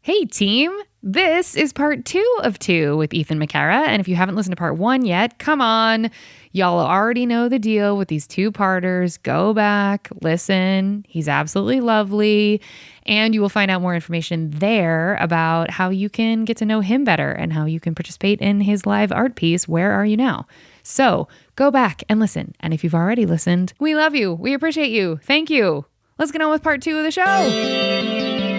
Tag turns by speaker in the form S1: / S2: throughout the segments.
S1: Hey team, this is part 2 of 2 with Ethan Mechare. And if you haven't listened to part 1 yet, come on. Y'all already know the deal with these 2-parters. Go back, listen. He's absolutely lovely. And you will find out more information there about how you can get to know him better and how you can participate in his live art piece, Where Are You Now? So go back and listen. And if you've already listened, we love you. We appreciate you. Thank you. Let's get on with part 2 of the show.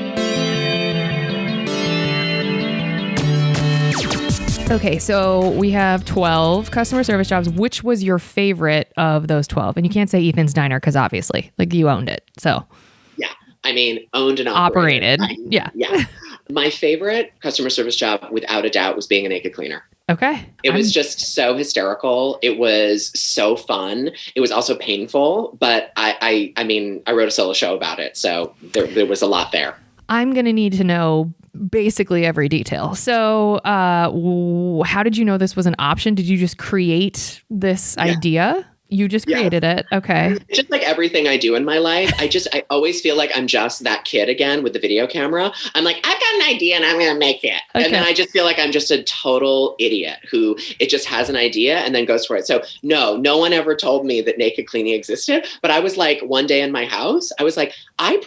S1: Okay, so we have 12 customer service jobs. Which was your favorite of those 12? And you can't say Ethan's Diner because obviously, like, you owned it. So
S2: yeah, I mean, owned and operated.
S1: Yeah.
S2: My favorite customer service job, without a doubt, was being a naked cleaner.
S1: Okay.
S2: It was just so hysterical. It was so fun. It was also painful, but I mean, I wrote a solo show about it, so there was a lot there.
S1: I'm going to need to know basically every detail. So how did you know this was an option? Did you just create this idea? You just created it. Okay.
S2: Just like everything I do in my life, I always feel like I'm just that kid again with the video camera. I'm like, I've got an idea and I'm going to make it. Okay. And then I just feel like I'm just a total idiot who it just has an idea and then goes for it. So no one ever told me that naked cleaning existed. But I was like, one day in my house, I was like, I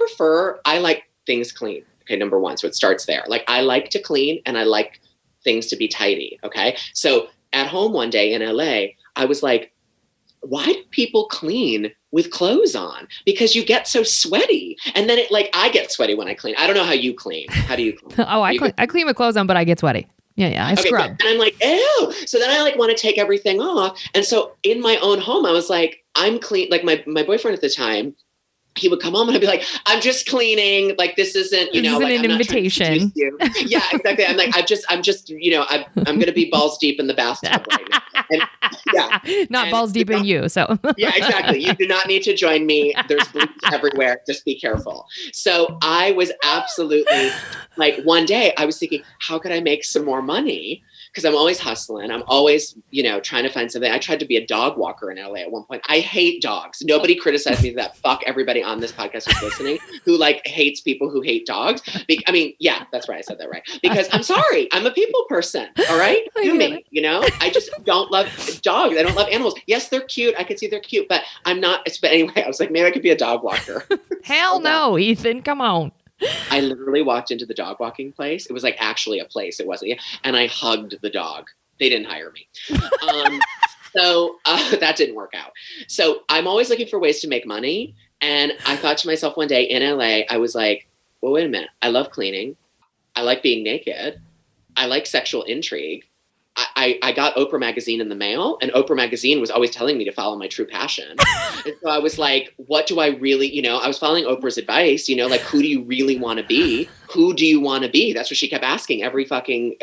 S2: like things clean. Okay, number one. So it starts there. Like, I like to clean and I like things to be tidy. Okay. So at home one day in LA, I was like, why do people clean with clothes on? Because you get so sweaty. And then I get sweaty when I clean. I don't know how you clean. How do you clean?
S1: I clean with clothes on, but I get sweaty. Yeah. I scrub.
S2: And I'm like, ew. So then I want to take everything off. And so in my own home, I was like, I'm clean. Like my boyfriend at the time, he would come home and I'd be like, I'm just cleaning. Like, this isn't,
S1: this isn't an invitation.
S2: Yeah, exactly. I'm like, I'm just, I'm going to be balls deep in the bathtub right now. And,
S1: not balls deep in you. So
S2: yeah, exactly. You do not need to join me. There's bleach everywhere. Just be careful. So I was absolutely like, one day I was thinking, how could I make some more money? Because I'm always hustling. I'm always, trying to find something. I tried to be a dog walker in LA at one point. I hate dogs. Nobody criticized me for that. Fuck everybody on this podcast who's listening who hates people who hate dogs. I mean, yeah, that's right. I said that right. Because I'm sorry. I'm a people person. All right. Do me, I just don't love dogs. I don't love animals. Yes, they're cute. I can see they're cute, but I'm not. But anyway, I was like, maybe I could be a dog walker.
S1: Hell no, Ethan. Come on.
S2: I literally walked into the dog walking place. It was actually a place. It wasn't. And I hugged the dog. They didn't hire me. So that didn't work out. So I'm always looking for ways to make money. And I thought to myself one day in LA, I was like, well, wait a minute. I love cleaning. I like being naked. I like sexual intrigue. I got Oprah magazine in the mail, and Oprah magazine was always telling me to follow my true passion. And so I was like, what do I really, I was following Oprah's advice, who do you really want to be? Who do you want to be? That's what she kept asking every fucking,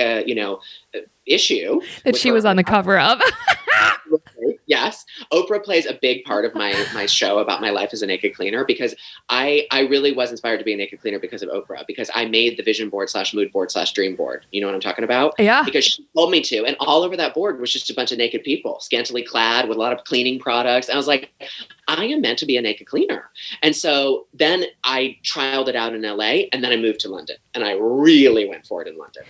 S2: issue.
S1: That she was on the cover of.
S2: Yes. Oprah plays a big part of my show about my life as a naked cleaner, because I really was inspired to be a naked cleaner because of Oprah, because I made the vision board / mood board / dream board. You know what I'm talking about?
S1: Yeah.
S2: Because she told me to. And all over that board was just a bunch of naked people, scantily clad with a lot of cleaning products. And I was like, I am meant to be a naked cleaner. And so then I trialed it out in LA, and then I moved to London, and I really went for it in London.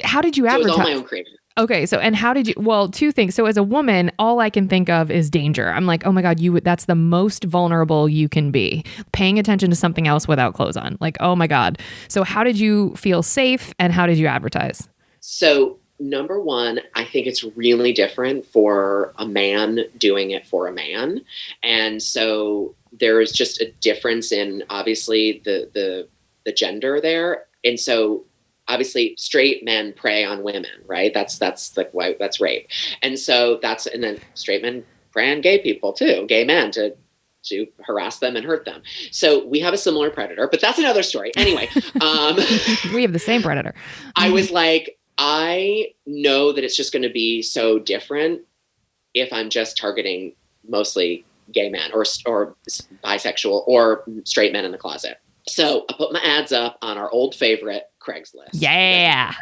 S1: How did you advertise?
S2: It was all my own creative.
S1: Okay. So, and how did you, well, 2 things. So as a woman, all I can think of is danger. I'm like, oh my God, that's the most vulnerable you can be, paying attention to something else without clothes on. Like, oh my God. So how did you feel safe, and how did you advertise?
S2: So number one, I think it's really different for a man doing it for a man. And so there is just a difference in, obviously, the gender there. And so obviously straight men prey on women, right? That's like why that's rape. And so and then straight men prey on gay people too, gay men to harass them and hurt them. So we have a similar predator, but that's another story. Anyway.
S1: We have the same predator.
S2: I was like, I know that it's just going to be so different if I'm just targeting mostly gay men or bisexual or straight men in the closet. So I put my ads up on our old favorite, Craigslist.
S1: Yeah.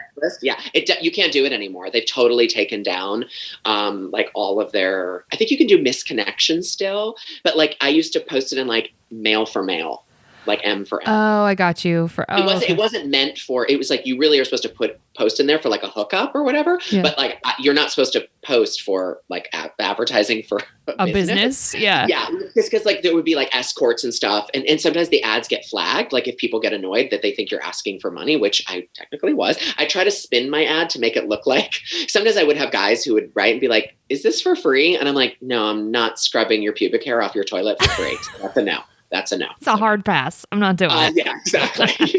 S2: Yeah. You can't do it anymore. They've totally taken down all of I think you can do misconnections still, but I used to post it in male for male. like M for M.
S1: Oh, I got you.
S2: It wasn't meant for, it was like, you really are supposed to post in there for like a hookup or whatever. Yeah. But like, you're not supposed to post for like advertising for
S1: a business. Yeah.
S2: Yeah. Because like there would be like escorts and stuff. And sometimes the ads get flagged. Like if people get annoyed that they think you're asking for money, which I technically was, I try to spin my ad to make it look like, sometimes I would have guys who would write and be like, is this for free? And I'm like, no, I'm not scrubbing your pubic hair off your toilet for free. So that's a no. That's a no.
S1: It's a hard pass. I'm not doing it.
S2: Yeah, exactly.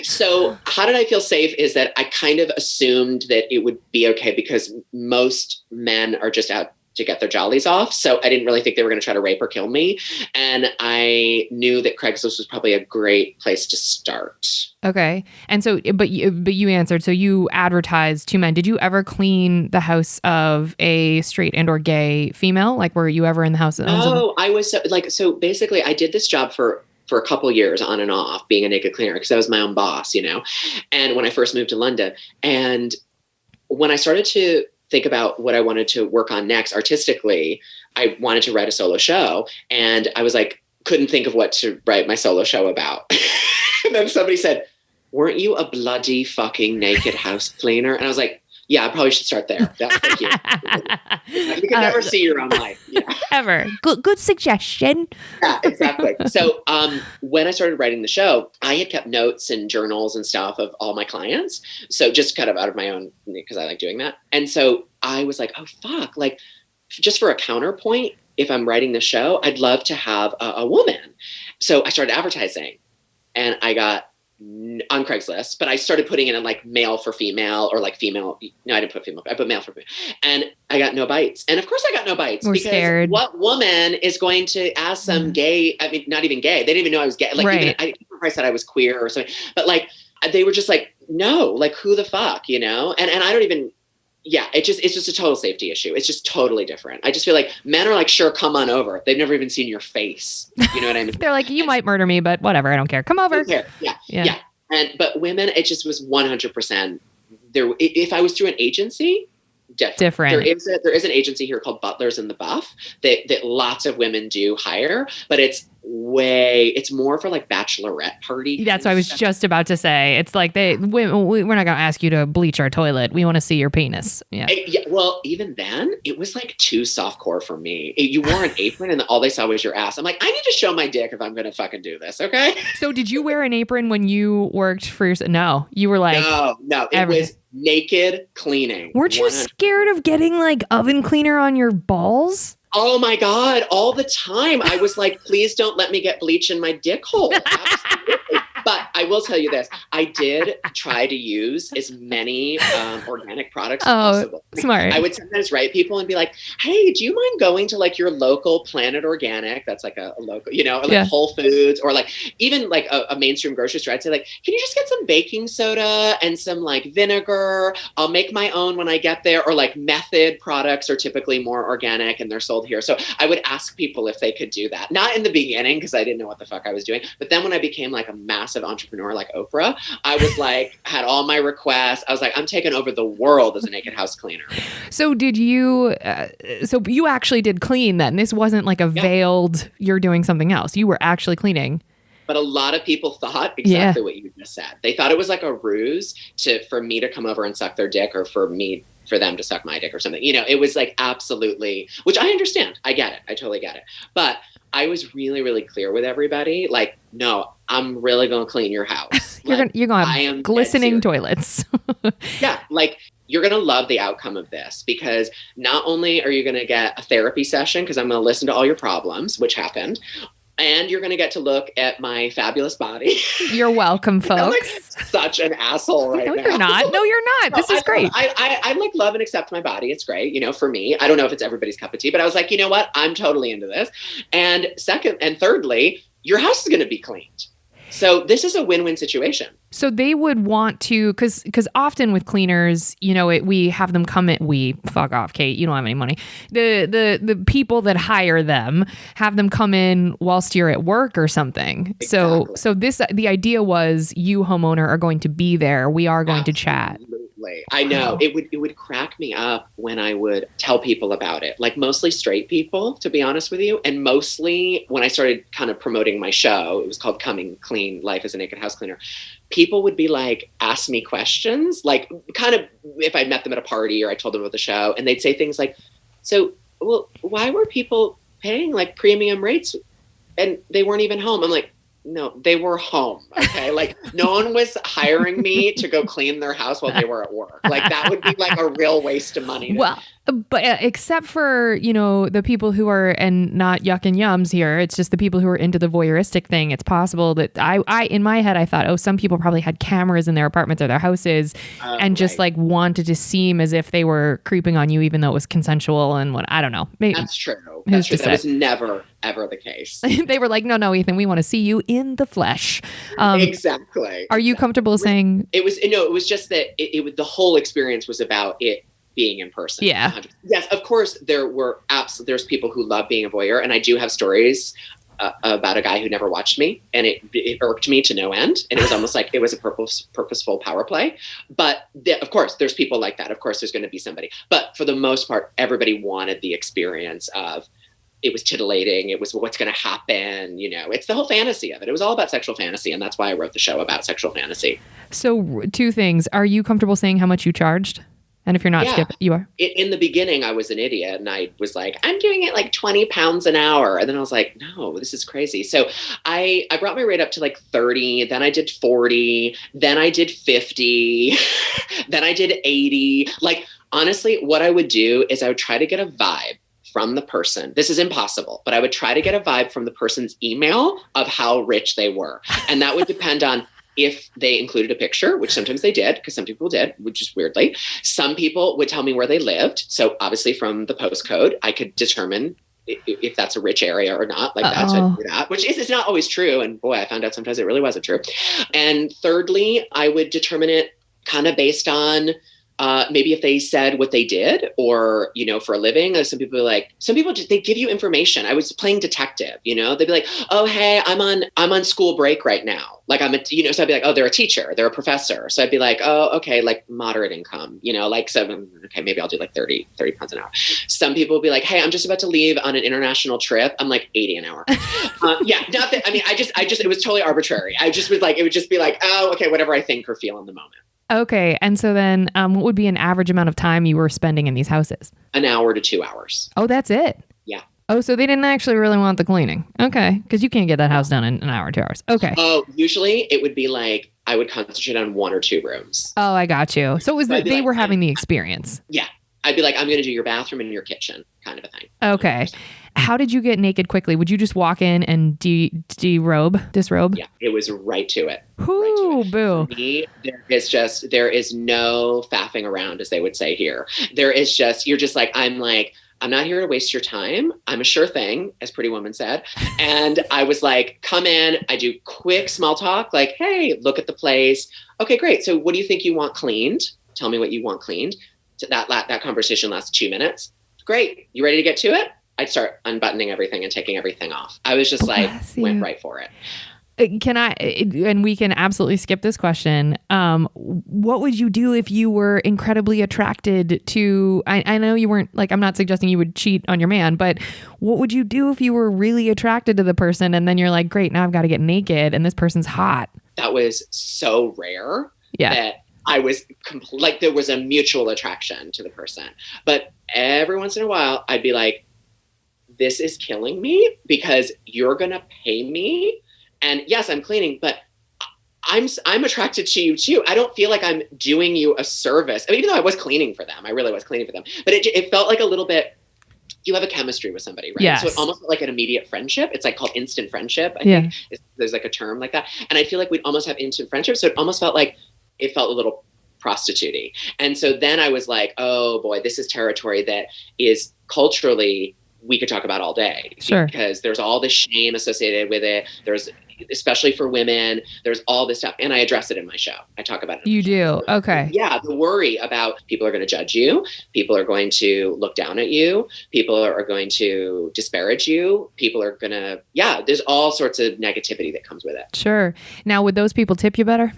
S2: So how did I feel safe is that I kind of assumed that it would be okay because most men are just out to get their jollies off. So I didn't really think they were going to try to rape or kill me. And I knew that Craigslist was probably a great place to start.
S1: Okay. And so, but you answered, so you advertised to men. Did you ever clean the house of a straight and or gay female? Like, were you ever in the house?
S2: No, I was so basically I did this job for a couple years on and off being a naked cleaner because I was my own boss, you know? And when I first moved to London, and when I started to think about what I wanted to work on next artistically, I wanted to write a solo show. And I was like, couldn't think of what to write my solo show about. And then somebody said, weren't you a bloody fucking naked house cleaner? And I was like, yeah, I probably should start there. Thank you. You can never see your own life. Yeah.
S1: Ever. Good suggestion.
S2: Yeah, exactly. So when I started writing the show, I had kept notes and journals and stuff of all my clients. So just kind of out of my own, because I like doing that. And so I was like, oh, fuck. Like, just for a counterpoint, if I'm writing the show, I'd love to have a woman. So I started advertising and I got on Craigslist, but I started putting it in like male for female or like female. No, I didn't put female. I put male for female. And I got no bites. And of course I got no bites.
S1: We're
S2: because
S1: scared.
S2: What woman is going to ask some gay, I mean, not even gay. They didn't even know I was gay. Like
S1: right.
S2: even, I said I was queer or something, but like, they were just like, no, like who the fuck, you know? And I don't even, yeah, it's just a total safety issue. It's just totally different. I just feel like men are like, sure, come on over. They've never even seen your face. You know what I mean?
S1: They're like, you might murder me, but whatever. I don't care. Come over.
S2: Yeah. But women, it just was 100% there. If I was through an agency, different. There is an agency here called Butlers in the Buff that lots of women do hire, but it's more for like bachelorette party.
S1: That's what I was just about to say. It's like we're not going to ask you to bleach our toilet. We want to see your penis. Yeah.
S2: Well, even then it was like too softcore for me. You wore an apron and all they saw was your ass. I'm like, I need to show my dick if I'm going to fucking do this. Okay.
S1: So did you wear an apron when you worked for yourself? No, you were like,
S2: no, it was naked cleaning.
S1: Weren't you scared of getting like oven cleaner on your balls?
S2: Oh my God, all the time. I was like, please don't let me get bleach in my dick hole. Absolutely. But I will tell you this. I did try to use as many organic products as possible.
S1: Smart.
S2: I would sometimes write people and be like, hey, do you mind going to like your local Planet Organic? That's like a local, you know, or like Whole Foods or like even like a mainstream grocery store. I'd say like, can you just get some baking soda and some like vinegar? I'll make my own when I get there. Or like Method products are typically more organic and they're sold here. So I would ask people if they could do that. Not in the beginning because I didn't know what the fuck I was doing. But then when I became like a massive entrepreneur like Oprah, I was like, had all my requests. I was like, I'm taking over the world as a naked house cleaner.
S1: So did you, so you actually did clean then? This wasn't like a veiled, you're doing something else. You were actually cleaning.
S2: But a lot of people thought exactly what you just said. They thought it was like a ruse for me to come over and suck their dick or for them to suck my dick or something. You know, it was like absolutely, which I understand. I get it. I totally get it. But I was really, really clear with everybody. Like, no, I'm really going to clean your house.
S1: You're going to have glistening toilets.
S2: Yeah. Like, you're going to love the outcome of this because not only are you going to get a therapy session, because I'm going to listen to all your problems, which happened, and you're going to get to look at my fabulous body.
S1: You're welcome, folks.
S2: I'm like such an asshole right now.
S1: No, you're not. No, you're not. This is great.
S2: I like love and accept my body. It's great. You know, for me, I don't know if it's everybody's cup of tea, but I was like, you know what? I'm totally into this. And thirdly, your house is going to be cleaned. So this is a win-win situation.
S1: So they would want to, because often with cleaners, you know, we have them come in. Fuck off, Kate. You don't have any money. The people that hire them have them come in whilst you're at work or something. Exactly. So the idea was you, homeowner, are going to be there. We are going to chat.
S2: I know. It would crack me up when I would tell people about it, like mostly straight people, to be honest with you. And mostly when I started kind of promoting my show, it was called Coming Clean, Life as a Naked House Cleaner. People would be like, ask me questions, like kind of if I met them at a party or I told them about the show, and they'd say things like, so, well, why were people paying like premium rates and they weren't even home? I'm like, no, they were home. Okay. Like no one was hiring me to go clean their house while they were at work. Like that would be like a real waste of money.
S1: Well, but except for, the people who are, and not yuck and yums here, it's just the people who are into the voyeuristic thing. It's possible that I in my head, I thought, oh, some people probably had cameras in their apartments or their houses and just like wanted to seem as if they were creeping on you, even though it was consensual and what, I don't know. Maybe,
S2: that's true. That's true. That was never, ever the case.
S1: They were like, no, Ethan, we want to see you in the flesh.
S2: Exactly.
S1: Are you comfortable saying?
S2: It was just that the whole experience was about it being in person.
S1: Yeah.
S2: 100%. Yes, of course, there's people who love being a voyeur, and I do have stories about a guy who never watched me, and it irked me to no end, and it was almost like it was a purposeful power play. But of course, there's people like that. Of course, there's going to be somebody. But for the most part, everybody wanted the experience of it was titillating. It was what's going to happen. It's the whole fantasy of it. It was all about sexual fantasy, and that's why I wrote the show about sexual fantasy. So
S1: 2 things. Are you comfortable saying how much you charged? And if you're not, Skip, you are.
S2: In the beginning, I was an idiot, and I was like, I'm doing it like £20 an hour. And then I was like, no, this is crazy. So I brought my rate up to like 30. Then I did 40. Then I did 50. Then I did 80. Like, honestly, what I would do is I would try to get a vibe from the person. This is impossible, but I would try to get a vibe from the person's email of how rich they were. And that would depend on if they included a picture, which sometimes they did, because some people did, which is weirdly. Some people would tell me where they lived. So obviously from the postcode, I could determine if that's a rich area or not, like that. So I do that, which is not always true. And boy, I found out sometimes it really wasn't true. And thirdly, I would determine it kind of based on maybe if they said what they did or, for a living. Some people they give you information. I was playing detective, they'd be like, oh, hey, I'm on school break right now. Like so I'd be like, oh, they're a teacher, they're a professor. So I'd be like, oh, okay, like moderate income, okay, maybe I'll do like 30 pounds an hour. Some people will be like, hey, I'm just about to leave on an international trip. I'm like 80 an hour. Yeah, not that, it was totally arbitrary. I just was like, it would just be like, oh, okay, whatever I think or feel in the moment.
S1: Okay. And so then what would be an average amount of time you were spending in these houses?
S2: An hour to 2 hours.
S1: Oh, that's it?
S2: Yeah.
S1: Oh, so they didn't actually really want the cleaning. Okay. Because you can't get that house done in an hour, 2 hours. Okay.
S2: Oh, usually it would be like, I would concentrate on 1 or 2 rooms.
S1: Oh, I got you. So it was they were having the experience.
S2: Yeah. I'd be like, I'm going to do your bathroom and your kitchen kind of a thing.
S1: Okay. How did you get naked quickly? Would you just walk in and disrobe?
S2: Yeah, it was right to it.
S1: Ooh, boo.
S2: For me, there is no faffing around, as they would say here. You're just like, I'm not here to waste your time. I'm a sure thing, as Pretty Woman said. And I was like, come in. I do quick small talk, like, hey, look at the place. Okay, great. So what do you think you want cleaned? Tell me what you want cleaned. That conversation lasts 2 minutes. Great. You ready to get to it? I'd start unbuttoning everything and taking everything off. I was just went right for it.
S1: And we can absolutely skip this question. What would you do if you were incredibly attracted to, I know you weren't like, I'm not suggesting you would cheat on your man, but what would you do if you were really attracted to the person and then you're like, great, now I've got to get naked and this person's hot?
S2: That was so rare that I was there was a mutual attraction to the person. But every once in a while I'd be like, this is killing me because you're going to pay me. And yes, I'm cleaning, but I'm attracted to you too. I don't feel like I'm doing you a service. I mean, even though I was cleaning for them, I really was cleaning for them, but it felt like a little bit, you have a chemistry with somebody, right?
S1: Yes.
S2: So it almost felt like an immediate friendship. It's like called instant friendship. I think there's like a term like that. And I feel like we'd almost have instant friendship. So it almost felt like it felt a little prostitute-y. And so then I was like, oh boy, this is territory that is culturally we could talk about all day.
S1: Sure.
S2: Because there's all this shame associated with it. There's, especially for women, there's all this stuff. And I address it in my show. I talk about it.
S1: You do? Okay.
S2: Yeah. The worry about people are going to judge you. People are going to look down at you. People are going to disparage you. People are going to, there's all sorts of negativity that comes with it.
S1: Sure. Now, would those people tip you better?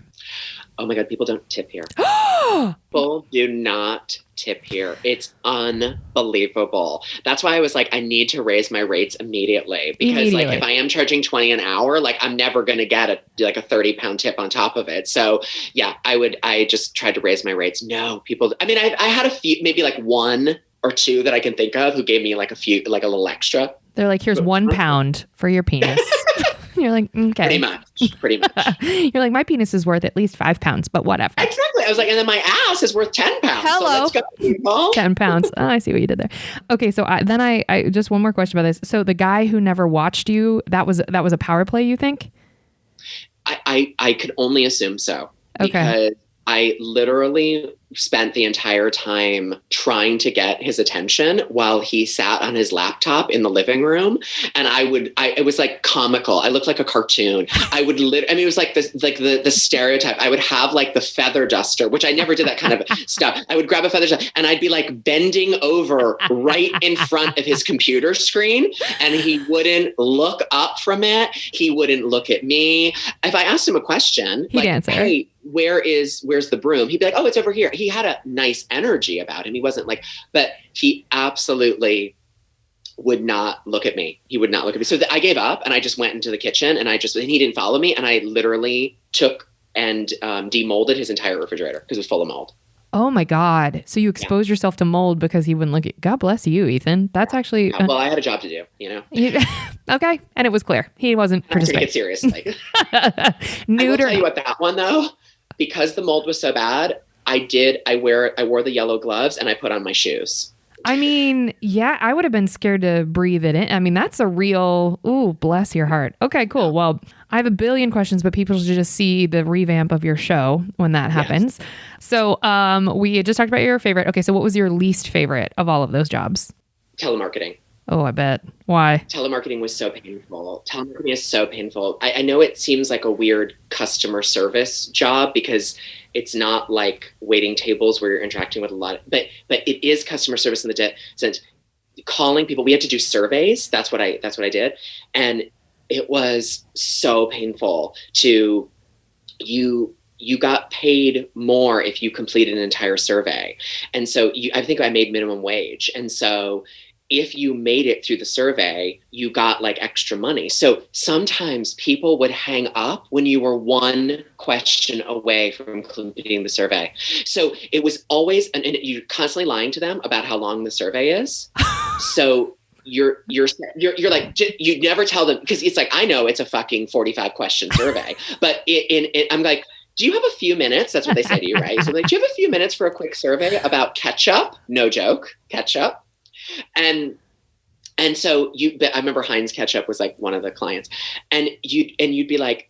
S2: Oh my God, people don't tip here. People do not tip here. It's unbelievable. That's why I was like, I need to raise my rates immediately, because like if I am charging 20 an hour, like I'm never going to get a 30-pound tip on top of it. So yeah, I just tried to raise my rates. No, people, I mean, I had a few, maybe like one or two that I can think of who gave me like a little extra.
S1: They're like, here's 1 pound for your penis. You're like, okay.
S2: Pretty much.
S1: You're like, my penis is worth at least 5 pounds, but whatever.
S2: Exactly. I was like, and then my ass is worth 10 pounds.
S1: Hello.
S2: So let's go, people.
S1: 10 pounds. Oh, I see what you did there. Okay. So I just one more question about this. So the guy who never watched you, that was a power play, you think?
S2: I could only assume so.
S1: Okay.
S2: Because I literally spent the entire time trying to get his attention while he sat on his laptop in the living room. And it was like comical. I looked like a cartoon. It was like the stereotype. I would have like the feather duster, which I never did that kind of stuff. I would grab a feather duster and I'd be like bending over right in front of his computer screen. And he wouldn't look up from it. He wouldn't look at me. If I asked him a question,
S1: he'd answer.
S2: Hey, where's the broom? He'd be like, oh, it's over here. He had a nice energy about him. He wasn't like, but he absolutely would not look at me. He would not look at me. So I gave up and I just went into the kitchen and he didn't follow me. And I literally took and demolded his entire refrigerator because it was full of mold.
S1: Oh my God. So you exposed yourself to mold because he wouldn't look at, God bless you, Ethan. That's actually.
S2: Well, I had a job to do, you know?
S1: Okay. And it was clear. He wasn't participating.
S2: Take it seriously. I will tell you what, that one though, because the mold was so bad, I wore the yellow gloves and I put on my shoes.
S1: I mean, yeah, I would have been scared to breathe it in. I mean, that's a real, ooh, bless your heart. Okay, cool. Well, I have a billion questions, but people should just see the revamp of your show when that happens. Yes. So we had just talked about your favorite. Okay, so what was your least favorite of all of those jobs?
S2: Telemarketing.
S1: Oh, I bet. Why?
S2: Telemarketing was so painful. Telemarketing is so painful. I know it seems like a weird customer service job because it's not like waiting tables where you're interacting with a lot, but it is customer service in the sense calling people. We had to do surveys. That's what I did. And it was so painful you got paid more if you completed an entire survey. And so I think I made minimum wage. And so if you made it through the survey, you got like extra money. So sometimes people would hang up when you were one question away from completing the survey. So it was always, and you're constantly lying to them about how long the survey is. So you're like, you never tell them, because it's like, I know it's a fucking 45 question survey, but I'm like, do you have a few minutes? That's what they say to you, right? So like, do you have a few minutes for a quick survey about ketchup? No joke, ketchup. And so I remember Heinz ketchup was like one of the clients, and you'd be like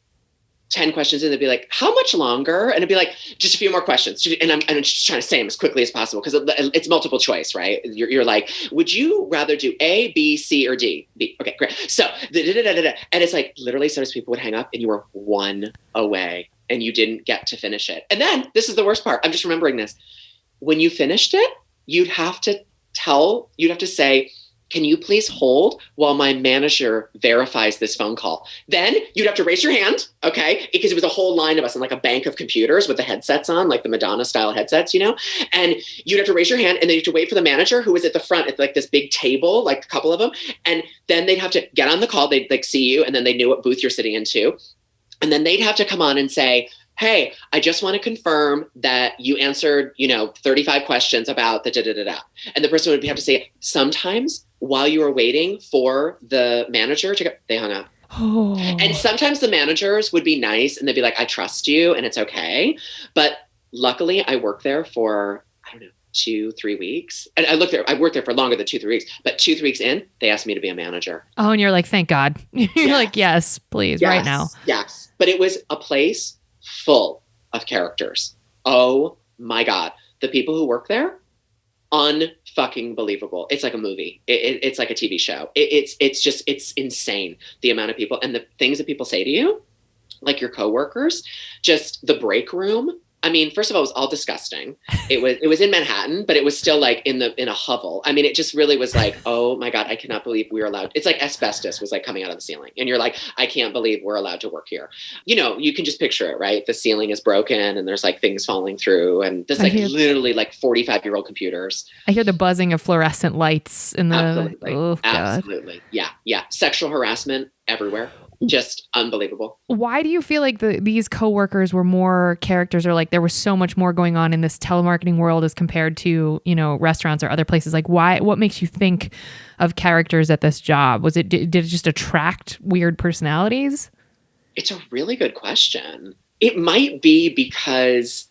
S2: 10 questions and they'd be like, how much longer? And it'd be like, just a few more questions. And I'm just trying to say them as quickly as possible because it's multiple choice, right? You're like, would you rather do A, B, C, or D? B. Okay, great. So, and it's like literally sometimes people would hang up and you were one away and you didn't get to finish it. And then this is the worst part. I'm just remembering this. When you finished it, you'd have to say, can you please hold while my manager verifies this phone call? Then you'd have to raise your hand, okay? Because it was a whole line of us in like a bank of computers with the headsets on, like the Madonna style headsets, you know? And you'd have to raise your hand and then you have to wait for the manager who was at the front at like this big table, like a couple of them. And then they'd have to get on the call. They'd like see you and then they knew what booth you're sitting into. And then they'd have to come on and say, hey, I just want to confirm that you answered, 35 questions about the da-da-da-da. And the person would have to say, sometimes while you were waiting for the manager to go, they hung up.
S1: Oh.
S2: And sometimes the managers would be nice and they'd be like, I trust you and it's okay. But luckily I worked there for, 2-3 weeks. And I worked there for longer than 2-3 weeks, but 2-3 weeks in, they asked me to be a manager.
S1: Oh, and you're like, thank God. You're like, yes, please, right now.
S2: Yes. But it was a place full of characters. Oh my God. The people who work there, unfucking believable. It's like a movie. It's like a TV show. It's insane. The amount of people and the things that people say to you, like your coworkers, just the break room. I mean, first of all, it was all disgusting. It was in Manhattan, but it was still like in a hovel. I mean, it just really was like, oh my God, I cannot believe we were allowed. It's like asbestos was like coming out of the ceiling. And you're like, I can't believe we're allowed to work here. You know, you can just picture it, right? The ceiling is broken and there's like things falling through and there's like literally like 45-year-old computers.
S1: I hear the buzzing of fluorescent lights in the,
S2: Absolutely.
S1: oh God.
S2: Absolutely. Yeah. Yeah. Sexual harassment everywhere. Just unbelievable.
S1: Why do you feel like these coworkers were more characters, or like there was so much more going on in this telemarketing world as compared to, you know, restaurants or other places? Like what makes you think of characters at this job? Did it just attract weird personalities?
S2: It's a really good question. It might be because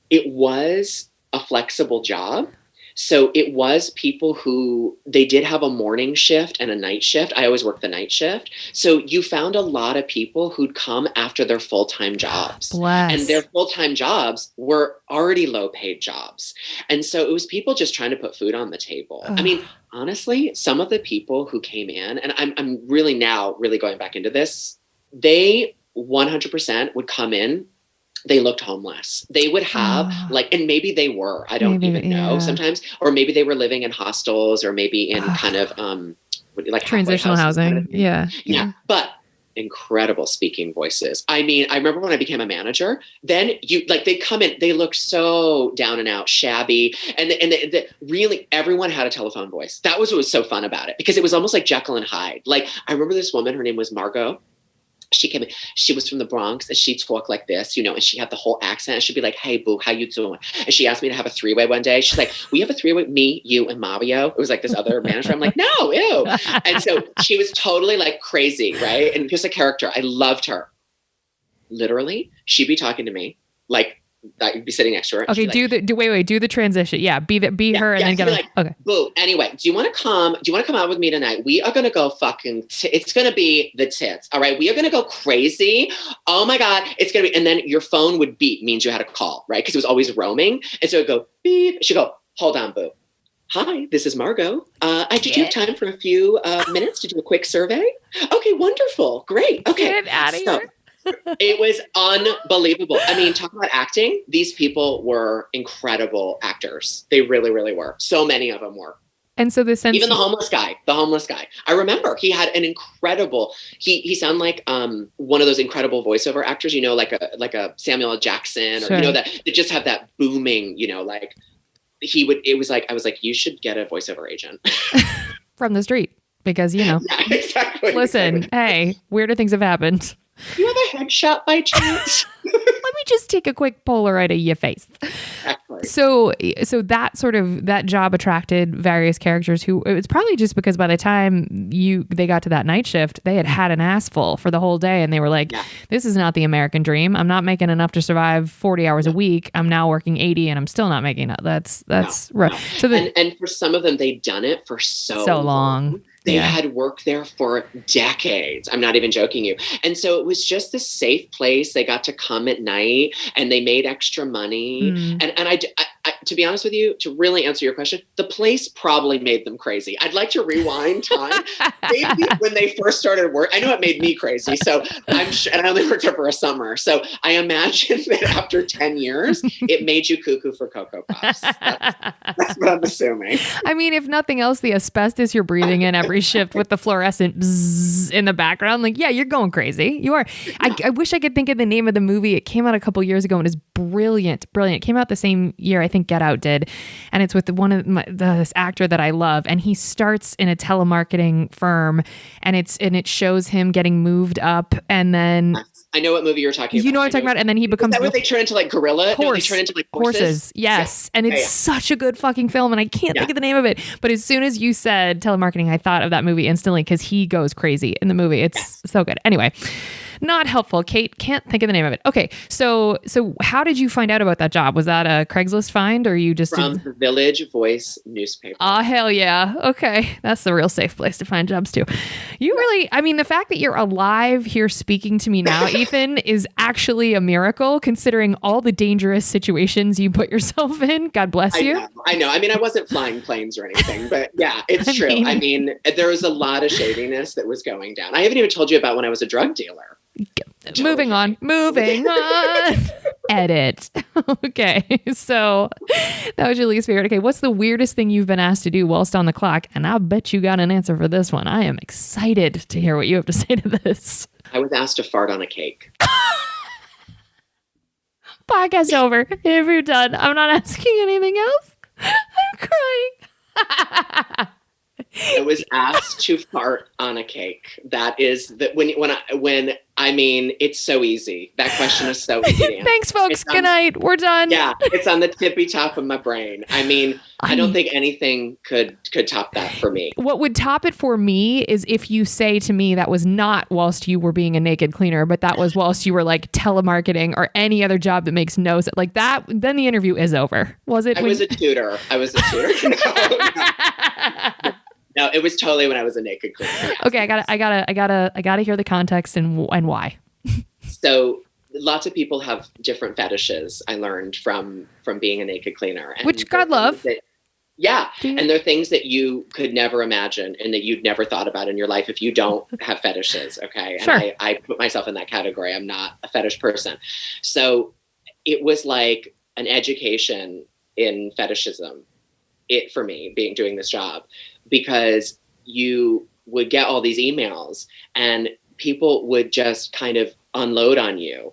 S2: it was a flexible job. So it was people who, they did have a morning shift and a night shift. I always worked the night shift. So you found a lot of people who'd come after their full-time jobs.
S1: Bless.
S2: And their full-time jobs were already low-paid jobs. And so it was people just trying to put food on the table. I mean, honestly, some of the people who came in, and I'm really now really going back into this, they 100% would come in. They looked homeless. They would have and maybe they were, I don't even know sometimes, or maybe they were living in hostels or maybe in kind of like
S1: transitional housing. Kind of
S2: yeah. But incredible speaking voices. I mean, I remember when I became a manager, then they come in, they looked so down and out, shabby. And really everyone had a telephone voice. That was what was so fun about it, because it was almost like Jekyll and Hyde. Like I remember this woman, her name was Margot. She came in, she was from the Bronx, and she talked like this, you know, and she had the whole accent. And she'd be like, hey, boo, how you doing? And she asked me to have a three-way one day. She's like, we have a three-way, me, you, and Mario. It was like this other manager. I'm like, no, ew. And so she was totally like crazy, right? And just a character. I loved her. Literally, she'd be talking to me like, I'd be sitting next to her.
S1: Okay, do the transition. Yeah, be her and then get
S2: like, okay. Boo. Anyway, do you want to come out with me tonight? We are going to go fucking, it's going to be the tits. All right. We are going to go crazy. Oh my God. It's going to be, and then your phone would beep, means you had a call, right? Because it was always roaming. And so it'd go beep. She'd go, hold on, boo. Hi, this is Margot. Did you have time for a few minutes to do a quick survey? Okay, wonderful. Great. Okay.
S1: Get out of here.
S2: It was unbelievable. I mean, talk about acting. These people were incredible actors. They really, really were. So many of them were.
S1: And so
S2: even the homeless guy, I remember he had an incredible, he sounded like one of those incredible voiceover actors, you know, like a Samuel L. Jackson, or,
S1: sure.
S2: You know, that just have that booming, you know, like I was like, you should get a voiceover agent
S1: from the street, because, you know,
S2: yeah, exactly.
S1: Listen, hey, weirder things have happened.
S2: Do you have a headshot by chance?
S1: Let me just take a quick Polaroid of your face.
S2: Exactly.
S1: So that job attracted various characters who, it's probably just because by the time they got to that night shift, they had an ass full for the whole day, and they were like, This is not the American dream. I'm not making enough to survive 40 hours a week. I'm now working 80 and I'm still not making it. That's right.
S2: No. So and for some of them, they'd done it for so long. They had worked there for decades. I'm not even joking you. And so it was just this safe place. They got to come at night and they made extra money. And I, to be honest with you, to really answer your question, the place probably made them crazy. I'd like to rewind time. Maybe when they first started work, I know it made me crazy. So I'm sure, and I only worked there for a summer. So I imagine that after 10 years, it made you cuckoo for Cocoa Puffs. That's what I'm assuming.
S1: I mean, if nothing else, the asbestos you're breathing in every shift with the fluorescent bzzz in the background, like, yeah, you're going crazy. You are. I wish I could think of the name of the movie. It came out a couple years ago and is brilliant. It came out the same year I think Get Out did, and it's with this actor that I love, and he starts in a telemarketing firm, and it shows him getting moved up, and then
S2: I know what movie you're talking about.
S1: You know what I'm talking about, and then he becomes.
S2: Is that where they turn into like gorilla?
S1: Horse.
S2: No, they turn into like horses.
S1: Yes, and it's such a good fucking film, and I can't think of the name of it. But as soon as you said telemarketing, I thought of that movie instantly, because he goes crazy in the movie. It's so good. Anyway. Not helpful. Kate can't think of the name of it. Okay, so how did you find out about that job? Was that a Craigslist find, or you just
S2: from the Village Voice newspaper?
S1: Oh, hell yeah. Okay, that's the real safe place to find jobs too. You really, I mean, the fact that you're alive here speaking to me now, Ethan, is actually a miracle, considering all the dangerous situations you put yourself in. God bless you.
S2: I know. I mean, I wasn't flying planes or anything, but yeah, it's true. I mean, there was a lot of shadiness that was going down. I haven't even told you about when I was a drug dealer.
S1: Moving on. Edit. Okay. So that was your least favorite. Okay. What's the weirdest thing you've been asked to do whilst on the clock? And I'll bet you got an answer for this one. I am excited to hear what you have to say to this.
S2: I was asked to fart on a cake.
S1: Podcast over. If you're done, I'm not asking anything else. I'm crying.
S2: I was asked to fart on a cake. That is that when I mean, it's so easy. That question is so easy.
S1: Thanks, folks. Good night. We're done.
S2: Yeah, it's on the tippy top of my brain. I mean, I don't think anything could top that for me.
S1: What would top it for me is if you say to me that was not whilst you were being a naked cleaner, but that was whilst you were like telemarketing or any other job that makes no sense. Like that, then the interview is over. Was it?
S2: I was a tutor. No, it was totally when I was a naked cleaner. Yeah.
S1: Okay, I gotta hear the context and why.
S2: So lots of people have different fetishes. I learned from being a naked cleaner, and
S1: which God love.
S2: And they're things that you could never imagine and that you'd never thought about in your life if you don't have fetishes. Okay,
S1: sure.
S2: And I put myself in that category. I'm not a fetish person, so it was like an education in fetishism. For me doing this job, because you would get all these emails and people would just kind of unload on you.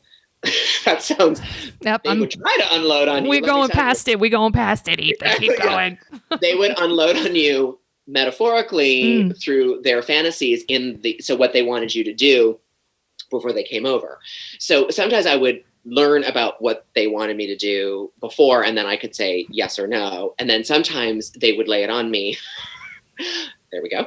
S2: That sounds.
S1: Yep,
S2: they would try to unload on you.
S1: We're going past it, Ethan. Keep going.
S2: They would unload on you metaphorically through their fantasies so what they wanted you to do before they came over. So sometimes I would learn about what they wanted me to do before, and then I could say yes or no. And then sometimes they would lay it on me. There we go.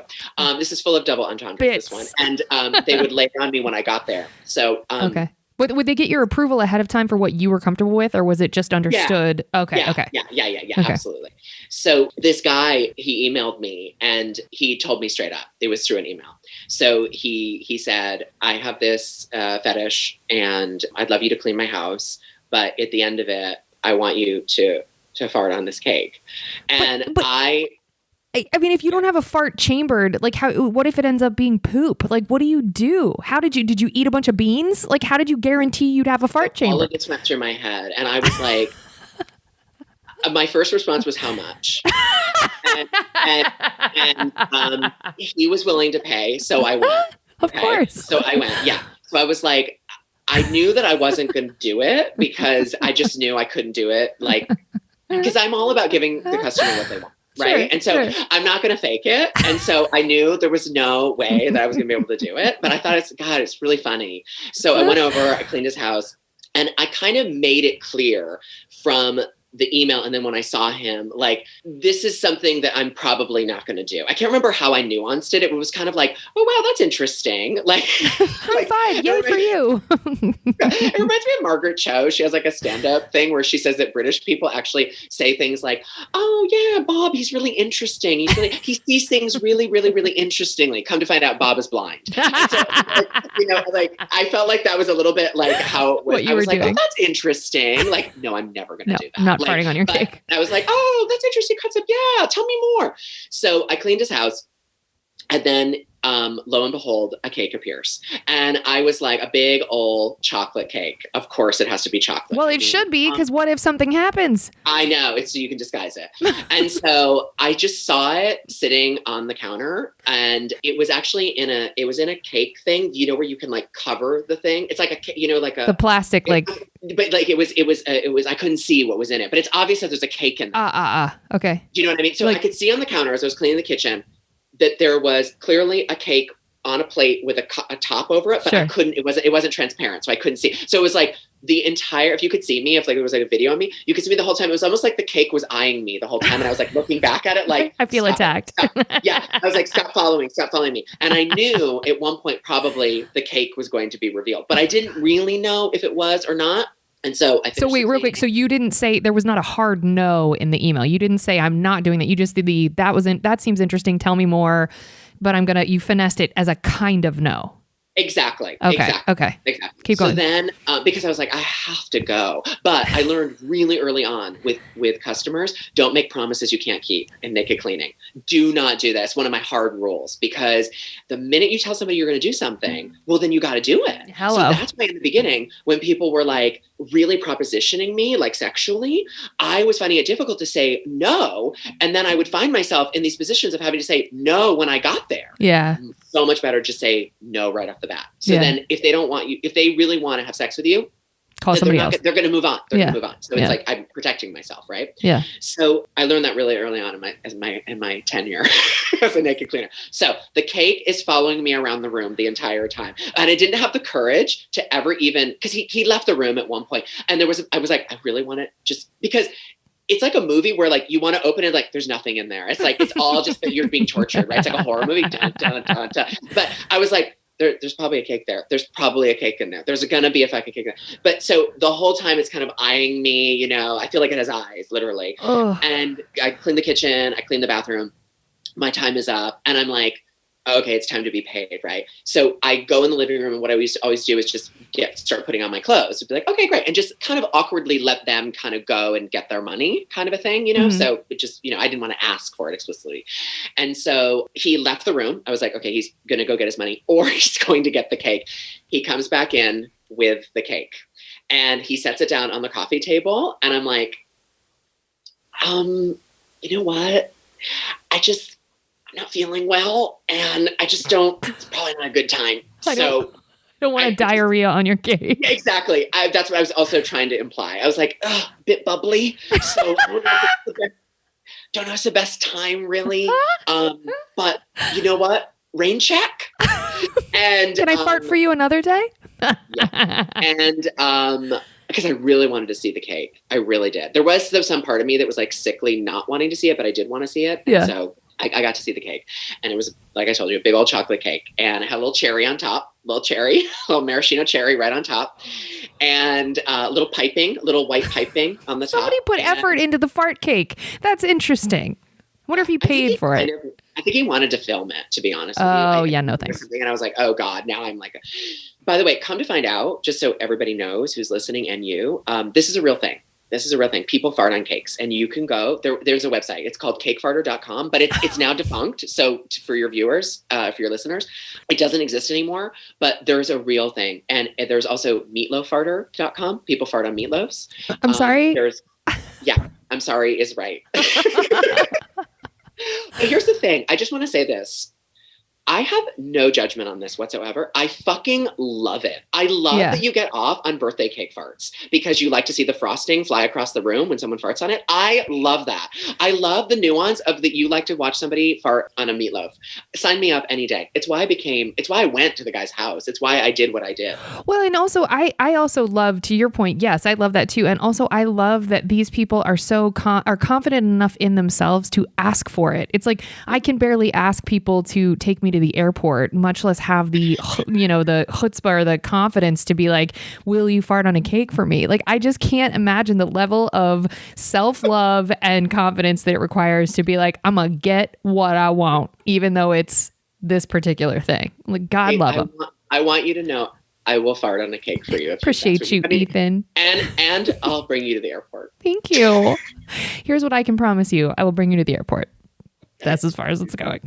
S2: This is full of double entendres, this one. And they would lay it on me when I got there. So
S1: okay. Would they get your approval ahead of time for what you were comfortable with, or was it just understood?
S2: Yeah.
S1: Okay.
S2: Yeah,
S1: okay.
S2: Absolutely. So this guy, he emailed me and he told me straight up. It was through an email. So he said, I have this fetish and I'd love you to clean my house, but at the end of it, I want you to fart on this cake. And
S1: I mean, if you don't have a fart chambered, like what if it ends up being poop? Like, what do you do? Did you eat a bunch of beans? Like, how did you guarantee you'd have a fart chamber?
S2: All of it went through my head. And I was like, my first response was, how much? and he was willing to pay. So I went.
S1: Of course.
S2: So I went. Yeah. So I was like, I knew that I wasn't going to do it because I just knew I couldn't do it. Like, because I'm all about giving the customer what they want. Right.
S1: Sure,
S2: and so I'm not going to fake it. And so I knew there was no way that I was going to be able to do it. But I thought, it's really funny. So I went over, I cleaned his house, and I kind of made it clear from the email. And then when I saw him, like, this is something that I'm probably not going to do. I can't remember how I nuanced it. It was kind of like, oh, wow, that's interesting. Like,
S1: high five. Yay for you.
S2: It reminds me of Margaret Cho. She has like a stand-up thing where she says that British people actually say things like, oh yeah, Bob, he's really interesting. He sees things really, really, really interestingly. Come to find out Bob is blind. So, I felt like that was a little bit like how it was.
S1: What you were doing.
S2: Oh, that's interesting. Like, no, I'm never going to do that.
S1: Not farting on your cake.
S2: I was like, oh, that's interesting concept. Yeah, tell me more. So I cleaned his house, and then lo and behold, a cake appears. And I was like, a big old chocolate cake. Of course it has to be chocolate.
S1: Well, it should be, because what if something happens?
S2: I know, so you can disguise it. And so I just saw it sitting on the counter, and it was actually in a cake thing, where you can like cover the thing. It's like the plastic, but like it was I couldn't see what was in it, but it's obvious that there's a cake in there.
S1: Okay.
S2: Do you know what I mean? So I could see on the counter as I was cleaning the kitchen that there was clearly a cake on a plate with a top over it, but sure. It wasn't transparent, so I couldn't see. So it was like the entire, if you could see me, if like it was like a video of me, you could see me the whole time. It was almost like the cake was eyeing me the whole time, and I was like looking back at it like,
S1: I feel attacked.
S2: Stop. Yeah, I was like, stop following me. And I knew at one point probably the cake was going to be revealed, but I didn't really know if it was or not. And so I
S1: wait, real quick. So you didn't say, there was not a hard no in the email. You didn't say, I'm not doing that. You just did that seems interesting. Tell me more. But you finessed it as a kind of no.
S2: Exactly.
S1: Okay.
S2: Exactly.
S1: Keep going.
S2: So then, because I was like, I have to go. But I learned really early on with customers, don't make promises you can't keep in naked cleaning. Do not do that. It's one of my hard rules, because the minute you tell somebody you're going to do something, well, then you got to do it.
S1: Hello.
S2: So that's why in the beginning, when people were like, really propositioning me like sexually, I was finding it difficult to say no. And then I would find myself in these positions of having to say no when I got there.
S1: Yeah.
S2: So much better just say no right off the bat. So then if they don't want you, if they really want to have sex with you,
S1: call somebody else.
S2: They're going to move on. They're going to move on. So it's like I'm protecting myself, right?
S1: Yeah.
S2: So I learned that really early on in my tenure as a naked cleaner. So the cake is following me around the room the entire time, and I didn't have the courage to ever even, because he left the room at one point, and I was like, I really want to, just because it's like a movie where like you want to open it, like there's nothing in there. It's like it's all just that you're being tortured, right? It's like a horror movie. Dun, dun, dun, dun. But I was like, there's probably a cake there. There's probably a cake in there. There's going to be a fucking cake there. But so the whole time it's kind of eyeing me, you know, I feel like it has eyes, literally.
S1: Ugh.
S2: And I clean the kitchen. I clean the bathroom. My time is up. And I'm like, okay, it's time to be paid, right? So I go in the living room, and what I used to always do is just start putting on my clothes. To be like, okay, great. And just kind of awkwardly let them kind of go and get their money, kind of a thing, you know? Mm-hmm. So it just, you know, I didn't want to ask for it explicitly. And so he left the room. I was like, okay, he's going to go get his money, or he's going to get the cake. He comes back in with the cake, and he sets it down on the coffee table. And I'm like, you know what? I'm not feeling well, and I just don't, it's probably not a good time.
S1: I don't want diarrhea on your cake.
S2: Exactly. That's what I was also trying to imply. I was like, a bit bubbly. So don't know it's the best time, really. But you know what? Rain check. And
S1: can I fart for you another day?
S2: Yeah. And because I really wanted to see the cake. I really did. There was some part of me that was like sickly not wanting to see it, but I did want to see it.
S1: Yeah.
S2: So I got to see the cake, and it was, like I told you, a big old chocolate cake, and it had a little cherry on top, little maraschino cherry right on top, and little white piping on the top.
S1: Somebody put effort into the fart cake. That's interesting. I wonder if he paid for it.
S2: I think he wanted to film it, to be honest with you.
S1: Oh, yeah, no thanks.
S2: And I was like, oh God, now I'm like, by the way, come to find out, just so everybody knows who's listening and you, this is a real thing. This is a real thing. People fart on cakes, and you can go there's a website. It's called cakefarter.com, but it's now defunct. So for your viewers, for your listeners, it doesn't exist anymore, but there's a real thing. And there's also meatloaffarter.com. People fart on meatloafs.
S1: I'm sorry.
S2: I'm sorry is right. But here's the thing. I just want to say this. I have no judgment on this whatsoever. I fucking love it. I love that you get off on birthday cake farts because you like to see the frosting fly across the room when someone farts on it. I love that. I love the nuance of that you like to watch somebody fart on a meatloaf. Sign me up any day. It's why I went to the guy's house. It's why I did what I did.
S1: Well, and also I also love, to your point, yes, I love that too. And also I love that these people are so are confident enough in themselves to ask for it. It's like, I can barely ask people to take me to the airport, much less have the, the chutzpah or the confidence to be like, will you fart on a cake for me? Like, I just can't imagine the level of self-love and confidence that it requires to be like, I'm gonna get what I want, even though it's this particular thing. Like, God love them.
S2: I want you to know, I will fart on a cake for you.
S1: Appreciate you, Ethan.
S2: And I'll bring you to the airport.
S1: Thank you. Here's what I can promise you. I will bring you to the airport. That's as far as it's going.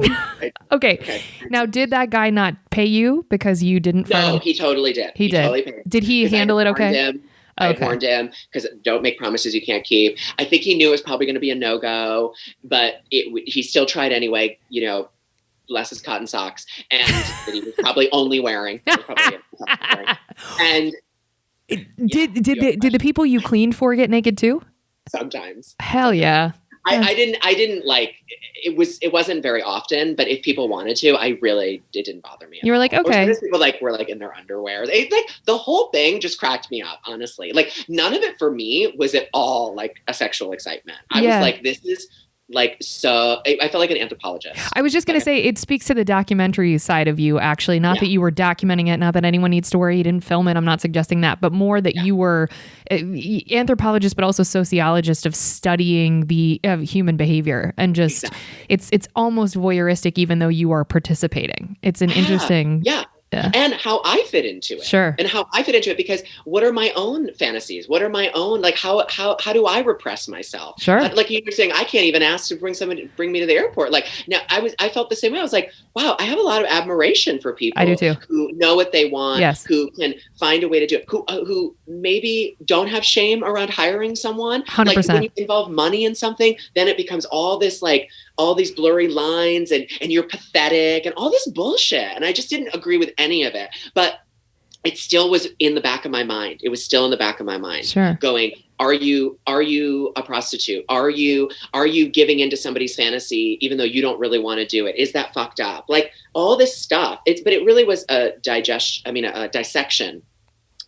S1: Okay. Now, did that guy not pay you because you didn't fart?
S2: No, he totally did.
S1: He did.
S2: Totally paid.
S1: Did he handle it okay?
S2: I warned him because don't make promises you can't keep. I think he knew it was probably going to be a no-go, but he still tried anyway, bless his cotton socks, and that he was probably only wearing. And
S1: did the people you cleaned for get naked too?
S2: Sometimes.
S1: Hell yeah.
S2: I didn't like it wasn't very often, but if people wanted to, it didn't bother me.
S1: You were like, okay.
S2: Or people were in their underwear. The whole thing just cracked me up, honestly. Like, none of it for me was at all like a sexual excitement. I was like, this is so I felt like an anthropologist.
S1: I was just going to say, it speaks to the documentary side of you, actually, not that you were documenting it, not that anyone needs to worry you didn't film it. I'm not suggesting that, but more that you were anthropologist, but also sociologist of studying the human behavior, and just it's almost voyeuristic, even though you are participating. It's an interesting
S2: and how I fit into it.
S1: Sure.
S2: And how I fit into it, because what are my own fantasies? What are my own, like, how do I repress myself?
S1: Sure.
S2: Like you were saying, I can't even ask to bring me to the airport. Like, now I felt the same way. I was like, wow, I have a lot of admiration for people
S1: I do too.
S2: who know what they want,
S1: yes.
S2: who can find a way to do it, who maybe don't have shame around hiring someone.
S1: 100%.
S2: Like, when you involve money in something, then it becomes all this, like, all these blurry lines and you're pathetic and all this bullshit. And I just didn't agree with any of it. But it still was in the back of my mind. It was still in the back of my mind.
S1: Sure.
S2: Going, are you a prostitute? Are you giving into somebody's fantasy even though you don't really want to do it? Is that fucked up? Like, all this stuff. But it really was a dissection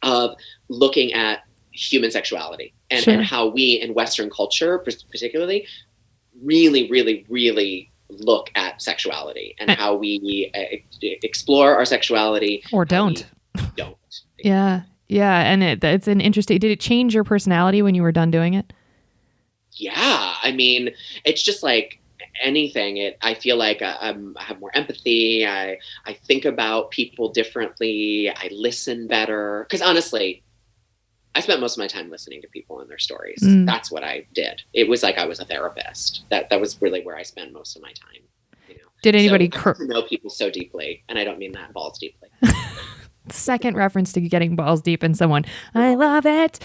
S2: of looking at human sexuality and,
S1: sure.
S2: and how we in Western culture particularly really, really, really look at sexuality and how we explore our sexuality.
S1: Or don't.
S2: Don't.
S1: Yeah. Yeah. And it's an interesting, did it change your personality when you were done doing it?
S2: Yeah. I mean, it's just like anything. I feel like I have more empathy. I think about people differently. I listen better. Because honestly, I spent most of my time listening to people and their stories. That's what I did. It was like I was a therapist. That was really where I spent most of my time. You know?
S1: Did anybody
S2: know people so deeply, and I don't mean that balls deeply.
S1: Second reference to getting balls deep in someone. I love it.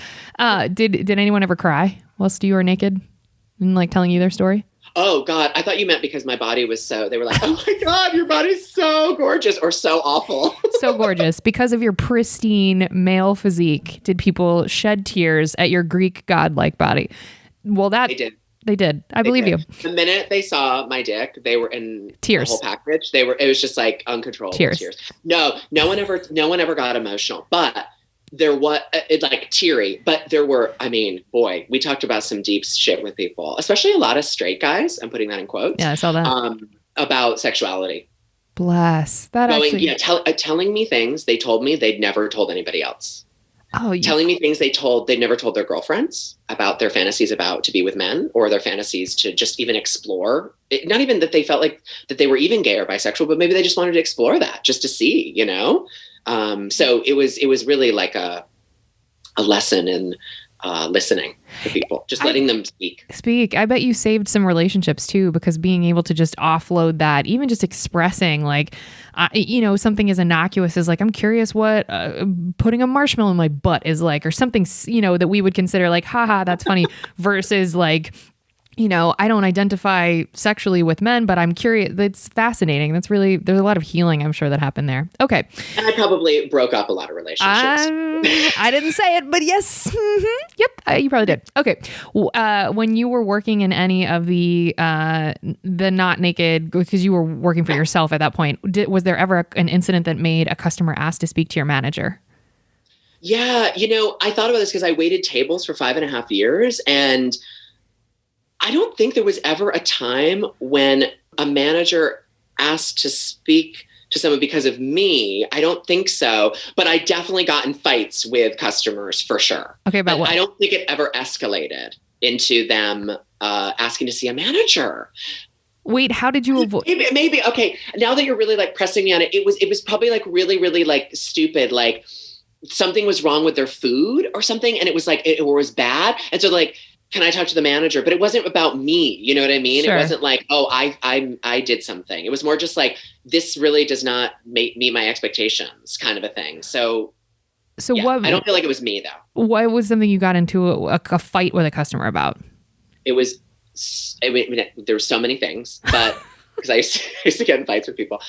S1: Did anyone ever cry whilst you were naked and like telling you their story?
S2: Oh God, I thought you meant because my body was they were like, oh my God, your body's so gorgeous or so awful.
S1: So gorgeous. Because of your pristine male physique, did people shed tears at your Greek godlike body? Well,
S2: they did.
S1: They did. I believe you.
S2: The minute they saw my dick, they were in
S1: tears.
S2: The whole package. It was just like uncontrollable tears. No one ever got emotional, but there was like teary, but there were, I mean, boy, we talked about some deep shit with people, especially a lot of straight guys. I'm putting that in quotes.
S1: Yeah, I saw that.
S2: About sexuality.
S1: Bless.
S2: Telling me things they told me they'd never told anybody else.
S1: Oh, yeah.
S2: Telling me things they'd never told their girlfriends about their fantasies about to be with men or their fantasies to just even explore. Not even that they felt like that they were even gay or bisexual, but maybe they just wanted to explore that just to see, you know? So it was really like a lesson in listening to people, just letting them speak.
S1: I bet you saved some relationships too, because being able to just offload that, even just expressing like, something as innocuous as like, I'm curious what putting a marshmallow in my butt is like, or something, that we would consider like, haha, that's funny versus like, I don't identify sexually with men, but I'm curious. It's fascinating. There's a lot of healing, I'm sure, that happened there. Okay.
S2: And I probably broke up a lot of relationships.
S1: I didn't say it, but yes. Mm-hmm. Yep. You probably did. Okay. When you were working in any of the not naked, because you were working for yourself at that point, was there ever an incident that made a customer ask to speak to your manager?
S2: Yeah. I thought about this because I waited tables for 5.5 years, and I don't think there was ever a time when a manager asked to speak to someone because of me. I don't think so, but I definitely got in fights with customers for sure.
S1: Okay, about what?
S2: I don't think it ever escalated into them asking to see a manager.
S1: Wait, how did you avoid?
S2: Maybe. Okay. Now that you're really like pressing me on it, it was probably like really, really like stupid. Like something was wrong with their food or something. And it was like, it was bad. And so like, can I talk to the manager? But it wasn't about me. You know what I mean?
S1: Sure.
S2: It wasn't like, oh, I did something. It was more just like, this really does not meet my expectations kind of a thing. So yeah,
S1: what?
S2: I don't feel like it was me though.
S1: What was something you got into a fight with a customer about?
S2: There were so many things, but because I used to get in fights with people.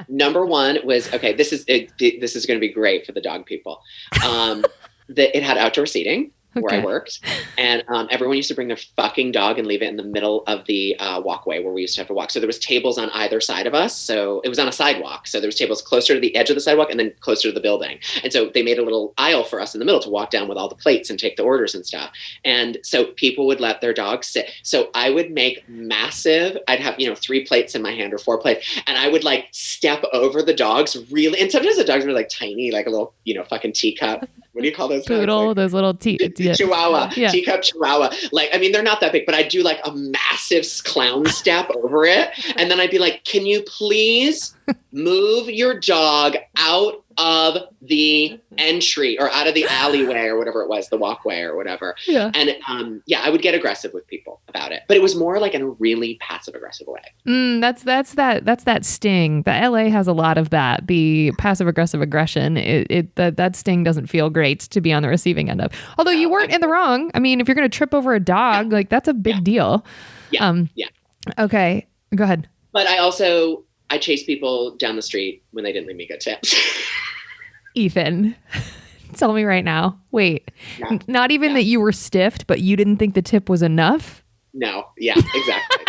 S2: Number one was, okay, this is going to be great for the dog people. That it had outdoor seating. Where I worked, and everyone used to bring their fucking dog and leave it in the middle of the walkway where we used to have to walk. So there was tables on either side of us. So it was on a sidewalk. So there was tables closer to the edge of the sidewalk and then closer to the building. And so they made a little aisle for us in the middle to walk down with all the plates and take the orders and stuff. And so people would let their dogs sit. So I would make I'd have 3 plates in my hand or 4 plates, and I would like step over the dogs really. And sometimes the dogs were like tiny, like a little fucking teacup what do you call those
S1: poodle,
S2: dogs?
S1: those little
S2: Chihuahua,
S1: yeah.
S2: teacup Chihuahua. Like, I mean, they're not that big, but I'd do like a massive clown step over it. And then I'd be like, can you please move your dog out of the entry or out of the alleyway or whatever it was, the walkway or whatever.
S1: Yeah.
S2: And I would get aggressive with people about it, but it was more like in a really passive aggressive way.
S1: That's that sting. The LA has a lot of that. The passive aggressive aggression. That sting doesn't feel great to be on the receiving end of. Although you weren't in the wrong. I mean, if you're going to trip over a dog, like that's a big deal.
S2: Yeah.
S1: Okay, go ahead.
S2: But I chase people down the street when they didn't leave me good tips.
S1: Ethan, tell me right now. Wait, not even that you were stiffed, but you didn't think the tip was enough?
S2: No. Yeah, exactly.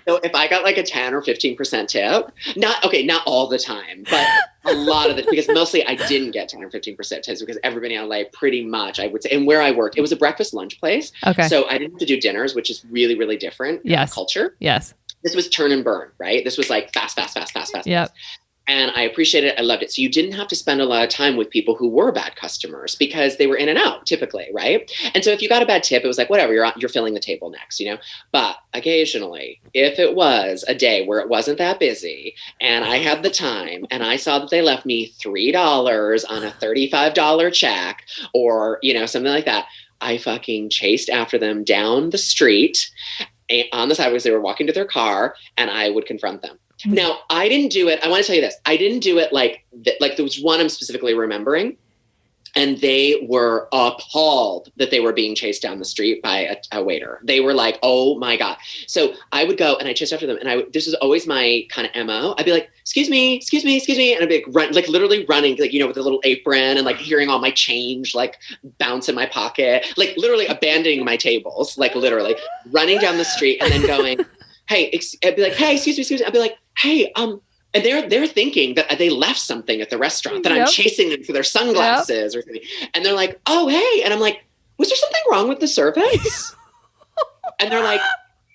S2: So if I got like a 10 or 15% tip, not all the time, but a lot of it, because mostly I didn't get 10 or 15% tips because everybody in LA pretty much, I would say, and where I worked, it was a breakfast lunch place.
S1: Okay.
S2: So I didn't have to do dinners, which is really, really different culture.
S1: Yes.
S2: This was turn and burn, right? This was like fast.
S1: Yep.
S2: And I appreciated it. I loved it. So you didn't have to spend a lot of time with people who were bad customers because they were in and out typically, right? And so if you got a bad tip, it was like, whatever, you're filling the table next, you know? But occasionally, if it was a day where it wasn't that busy and I had the time and I saw that they left me $3 on a $35 check or, you know, something like that, I fucking chased after them down the street on the sidewalks. They were walking to their car and I would confront them. Now, I didn't do it. I want to tell you this. I didn't do it like there was one I'm specifically remembering, and they were appalled that they were being chased down the street by a waiter. They were like, oh my God. So I would go and I chased after them. And this was always my kind of MO. I'd be like, excuse me. And I'd be like, literally running, like, you know, with a little apron and like hearing all my change, like bounce in my pocket, like literally abandoning my tables, like literally running down the street and then going, hey, I'd be like, hey, excuse me. I'd be like, hey, and they're thinking that they left something at the restaurant, that I'm chasing them for their sunglasses or something. And they're like, oh, hey. And I'm like, was there something wrong with the service? And they're like,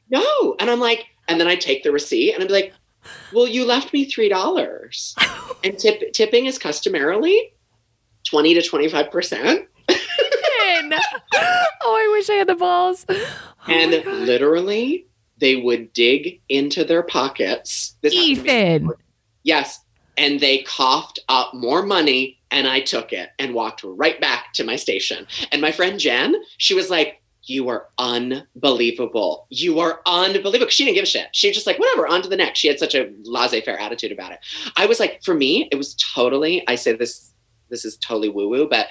S2: no. And I'm like, and then I take the receipt and I'm like, well, you left me $3. And tipping is customarily 20 to 25%.
S1: Oh, I wish I had the balls.
S2: And literally, they would dig into their pockets.
S1: Ethan.
S2: Yes. And they coughed up more money and I took it and walked right back to my station. And my friend Jen, she was like, you are unbelievable. You are unbelievable. She didn't give a shit. She was just like, whatever, on to the next. She had such a laissez-faire attitude about it. I was like, for me, it was totally, I say this is totally woo-woo, but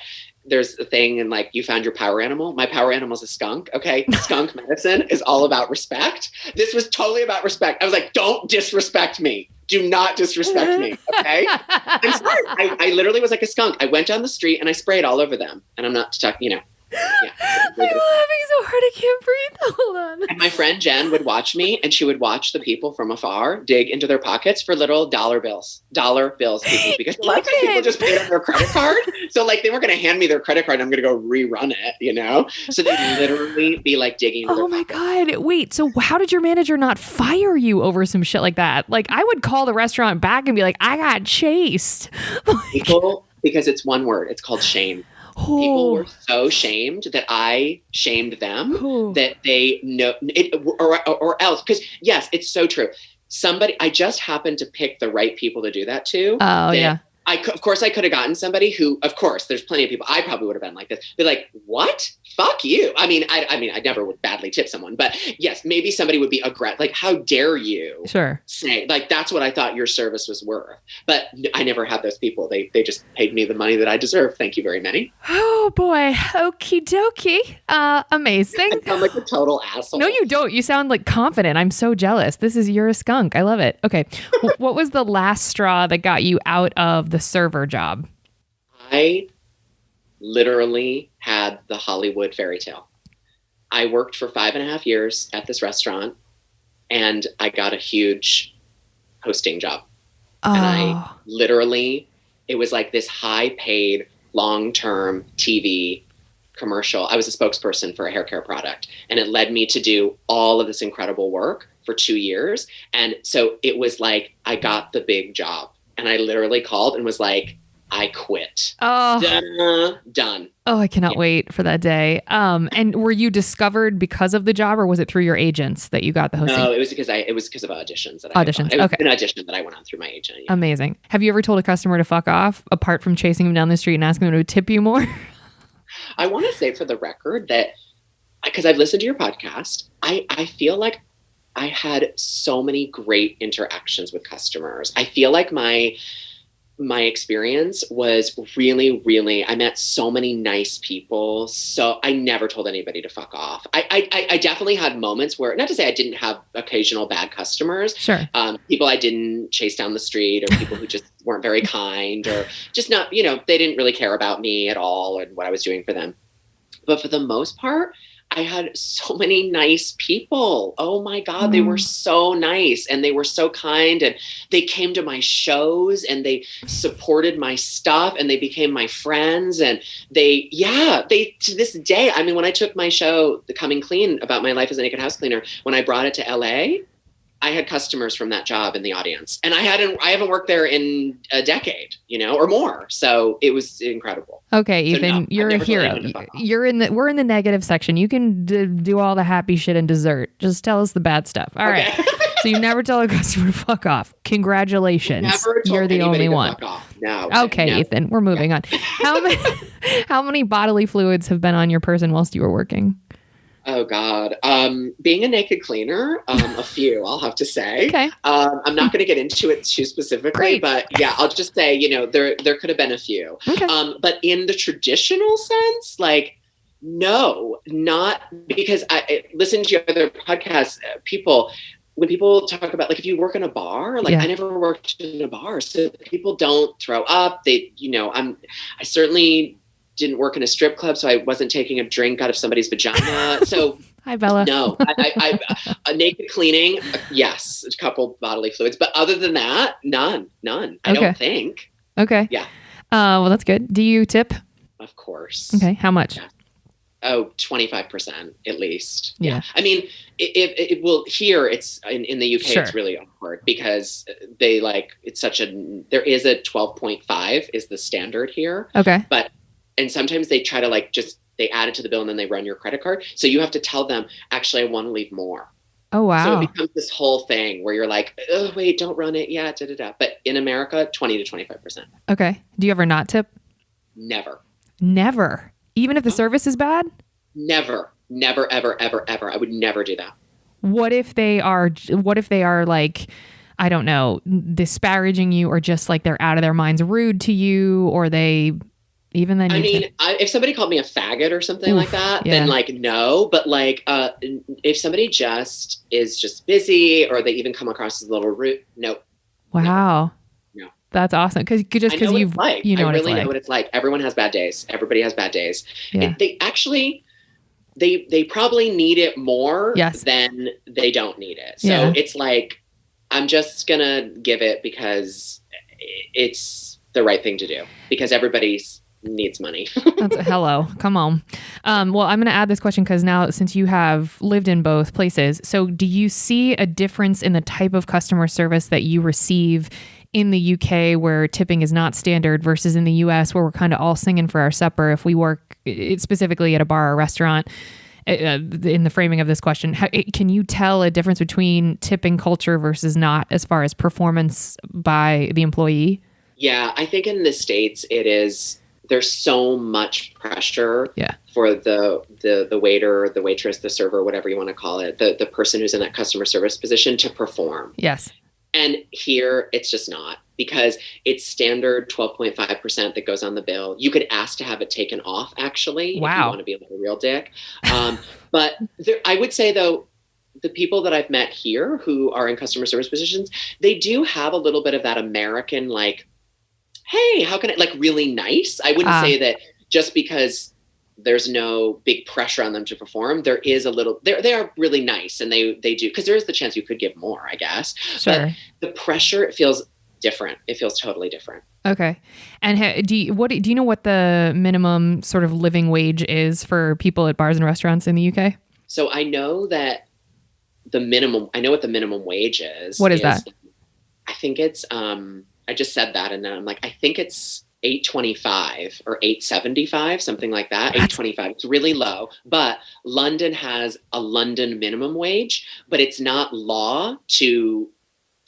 S2: there's a thing and like, you found your power animal. My power animal is a skunk. Okay. Skunk medicine is all about respect. This was totally about respect. I was like, don't disrespect me. Do not disrespect me. Okay. I'm sorry. I literally was like a skunk. I went down the street and I sprayed all over them. And I'm not talking, you know. Yeah.
S1: I'm laughing so hard I can't breathe. Hold on.
S2: And my friend Jen would watch me and she would watch the people from afar dig into their pockets for little dollar bills, people, because a lot of times people just paid on their credit card. So like they weren't going to hand me their credit card and I'm going to go rerun it, you know? So they'd literally be like digging into
S1: Oh my God. Wait, so how did your manager not fire you over some shit like that? Like I would call the restaurant back and be like, I got chased.
S2: People, because it's one word, it's called shame. People were so shamed that I shamed them that they know it or else. Because yes, it's so true. I just happened to pick the right people to do that to.
S1: Oh yeah.
S2: Of course I could have gotten somebody who, of course, there's plenty of people. I probably would have been like this. Be like, what? Fuck you. I mean, I never would badly tip someone, but yes, maybe somebody would be aggressive. Like, how dare you say, like, that's what I thought your service was worth. But I never had those people. They just paid me the money that I deserve. Thank you very many.
S1: Oh boy. Okie dokie. Amazing.
S2: I sound like a total asshole.
S1: No, you don't. You sound like confident. I'm so jealous. You're a skunk. I love it. Okay. What was the last straw that got you out of the server job?
S2: I literally had the Hollywood fairy tale. I worked for 5.5 years at this restaurant and I got a huge hosting job. And it was like this high paid, long-term TV commercial. I was a spokesperson for a hair care product and it led me to do all of this incredible work for 2 years. And so it was like, I got the big job and I literally called and was like, I quit.
S1: Oh,
S2: Done.
S1: oh, I cannot wait for that day. And were you discovered because of the job, or was it through your agents that you got the hosting?
S2: No, it was because of auditions that I had gone. It was an audition that I went on through my agent. Yeah.
S1: Amazing. Have you ever told a customer to fuck off, apart from chasing them down the street and asking them to tip you more?
S2: I want to say for the record that, because I've listened to your podcast, I feel like I had so many great interactions with customers. I feel like my experience was really, really, I met so many nice people. So I never told anybody to fuck off. I definitely had moments where, not to say I didn't have occasional bad customers.
S1: Sure.
S2: People I didn't chase down the street, or people who just weren't very kind, or just not, they didn't really care about me at all and what I was doing for them. But for the most part, I had so many nice people. Oh my God, they were so nice, and they were so kind, and they came to my shows, and they supported my stuff, and they became my friends. And they to this day, I mean, when I took my show, The Coming Clean, about my life as a naked house cleaner, when I brought it to LA, I had customers from that job in the audience, and I haven't worked there in a decade, or more. So it was incredible.
S1: Okay, Ethan, you're a hero. We're in the negative section. You can do all the happy shit and dessert. Just tell us the bad stuff. All right. So you never tell a customer to fuck off. Congratulations. You're the only one.
S2: Fuck off. No.
S1: Okay, no. Ethan, we're moving on. How many bodily fluids have been on your person whilst you were working?
S2: Oh God. Being a naked cleaner, a few, I'll have to say.
S1: Okay.
S2: I'm not going to get into it too specifically, but yeah, I'll just say, there could have been a few.
S1: Okay.
S2: But in the traditional sense, like, no, not because I listen to your other podcasts, when people talk about, like, if you work in a bar, like, I never worked in a bar, so people don't throw up. I certainly didn't work in a strip club, so I wasn't taking a drink out of somebody's vagina. So
S1: hi, Bella.
S2: No, I a naked cleaning, yes, a couple bodily fluids, but other than that, none. I don't think.
S1: Okay.
S2: Yeah.
S1: Well, that's good. Do you tip?
S2: Of course.
S1: Okay. How much?
S2: Yeah. Oh, 25% at least.
S1: Yeah.
S2: I mean, it will here. It's in the UK. Sure. It's really awkward because they there is a 12.5 is the standard here.
S1: Okay.
S2: And sometimes they try to they add it to the bill and then they run your credit card. So you have to tell them, actually, I want to leave more.
S1: Oh, wow.
S2: So it becomes this whole thing where you're like, oh, wait, don't run it. Yeah, But in America, 20 to 25%.
S1: Okay. Do you ever not tip?
S2: Never.
S1: Never? Even if the service is bad?
S2: Never, ever, ever, ever. I would never do that.
S1: What if they are like, I don't know, disparaging you, or just like they're out of their minds rude to you, or they... Even then,
S2: if somebody called me a faggot or something like that, then no. But if somebody is just busy, or they even come across as a little rude, no.
S1: Wow.
S2: No.
S1: That's awesome. Because I really know
S2: what it's like. Everyone has bad days. Everybody has bad days.
S1: Yeah.
S2: They probably need it more than they don't need it. So it's like, I'm just gonna give it because it's the right thing to do, because everybody's needs money.
S1: Hello. Come on. Well, I'm going to add this question because now, since you have lived in both places, so do you see a difference in the type of customer service that you receive in the UK, where tipping is not standard, versus in the US, where we're kind of all singing for our supper if we work specifically at a bar or restaurant? In the framing of this question, can you tell a difference between tipping culture versus not, as far as performance by the employee?
S2: Yeah, I think in the States there's so much pressure for the waiter, the waitress, the server, whatever you want to call it, the person who's in that customer service position, to perform.
S1: Yes.
S2: And here it's just not, because it's standard 12.5% that goes on the bill. You could ask to have it taken off, actually,
S1: wow,
S2: if you want to be like a real dick. But I would say, though, the people that I've met here who are in customer service positions, they do have a little bit of that American, like, hey, how can I, really nice. I wouldn't say that just because there's no big pressure on them to perform, there is a little, they are really nice, and they do, because there is the chance you could give more, I guess.
S1: Sure. But
S2: the pressure, it feels different. It feels totally different.
S1: Okay. And do you know what the minimum sort of living wage is for people at bars and restaurants in the UK?
S2: So I know what the minimum wage is.
S1: What is that?
S2: I think it's, I just said that, and then I'm like, I think it's $8.25 or $8.75, something like that. $8.25. It's really low. But London has a London minimum wage, but it's not law to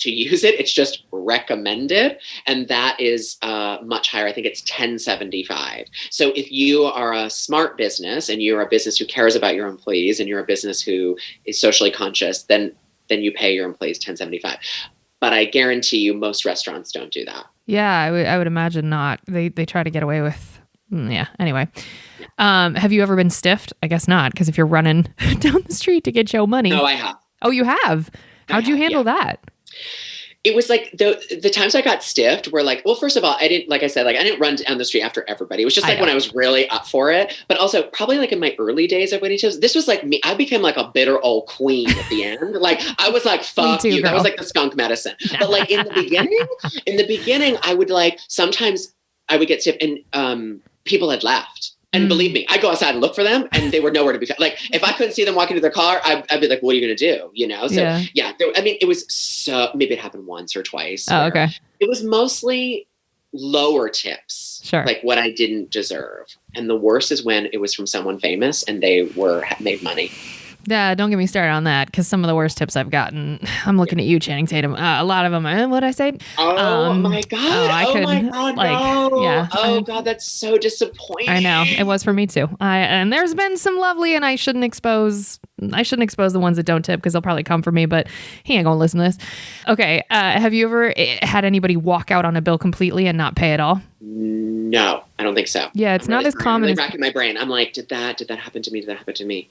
S2: use it. It's just recommended. And that is much higher. I think it's $10.75. So if you are a smart business and you're a business who cares about your employees and you're a business who is socially conscious, then you pay your employees $10.75. But I guarantee you most restaurants don't do that.
S1: Yeah, I would imagine not. They try to get away with, yeah. Anyway, have you ever been stiffed? I guess not, because if you're running down the street to get your money.
S2: No, I have.
S1: Oh, you have? How'd you handle that?
S2: It was like the times I got stiffed were like, well, first of all, I didn't, like I said, like I didn't run down the street after everybody. It was just like when I was really up for it. But also probably like in my early days of wedding tips, this was like me. I became like a bitter old queen at the end. Like I was like, fuck you. Girl. That was like the skunk medicine. But like in the beginning, I would like, sometimes I would get stiffed and people had left. And believe me, I'd go outside and look for them and they were nowhere to be found. Like if I couldn't see them walking to their car, I'd be like, what are you going to do? You know? So I mean, it was maybe it happened once or twice.
S1: Oh, okay.
S2: It was mostly lower tips.
S1: Sure.
S2: Like what I didn't deserve. And the worst is when it was from someone famous and they made money.
S1: Yeah, don't get me started on that, because some of the worst tips I've gotten, I'm looking at you, Channing Tatum. A lot of them, what did I say?
S2: Oh my God. My God,
S1: like,
S2: no.
S1: Yeah.
S2: Oh God, that's so disappointing.
S1: I know. It was for me too. And there's been some lovely, and I shouldn't expose the ones that don't tip, because they'll probably come for me, but he ain't gonna listen to this. Okay. Have you ever had anybody walk out on a bill completely and not pay at all?
S2: No, I don't think so.
S1: Yeah, it's not as common.
S2: I'm really racking my brain. I'm like, did that happen to me? Did that happen to me?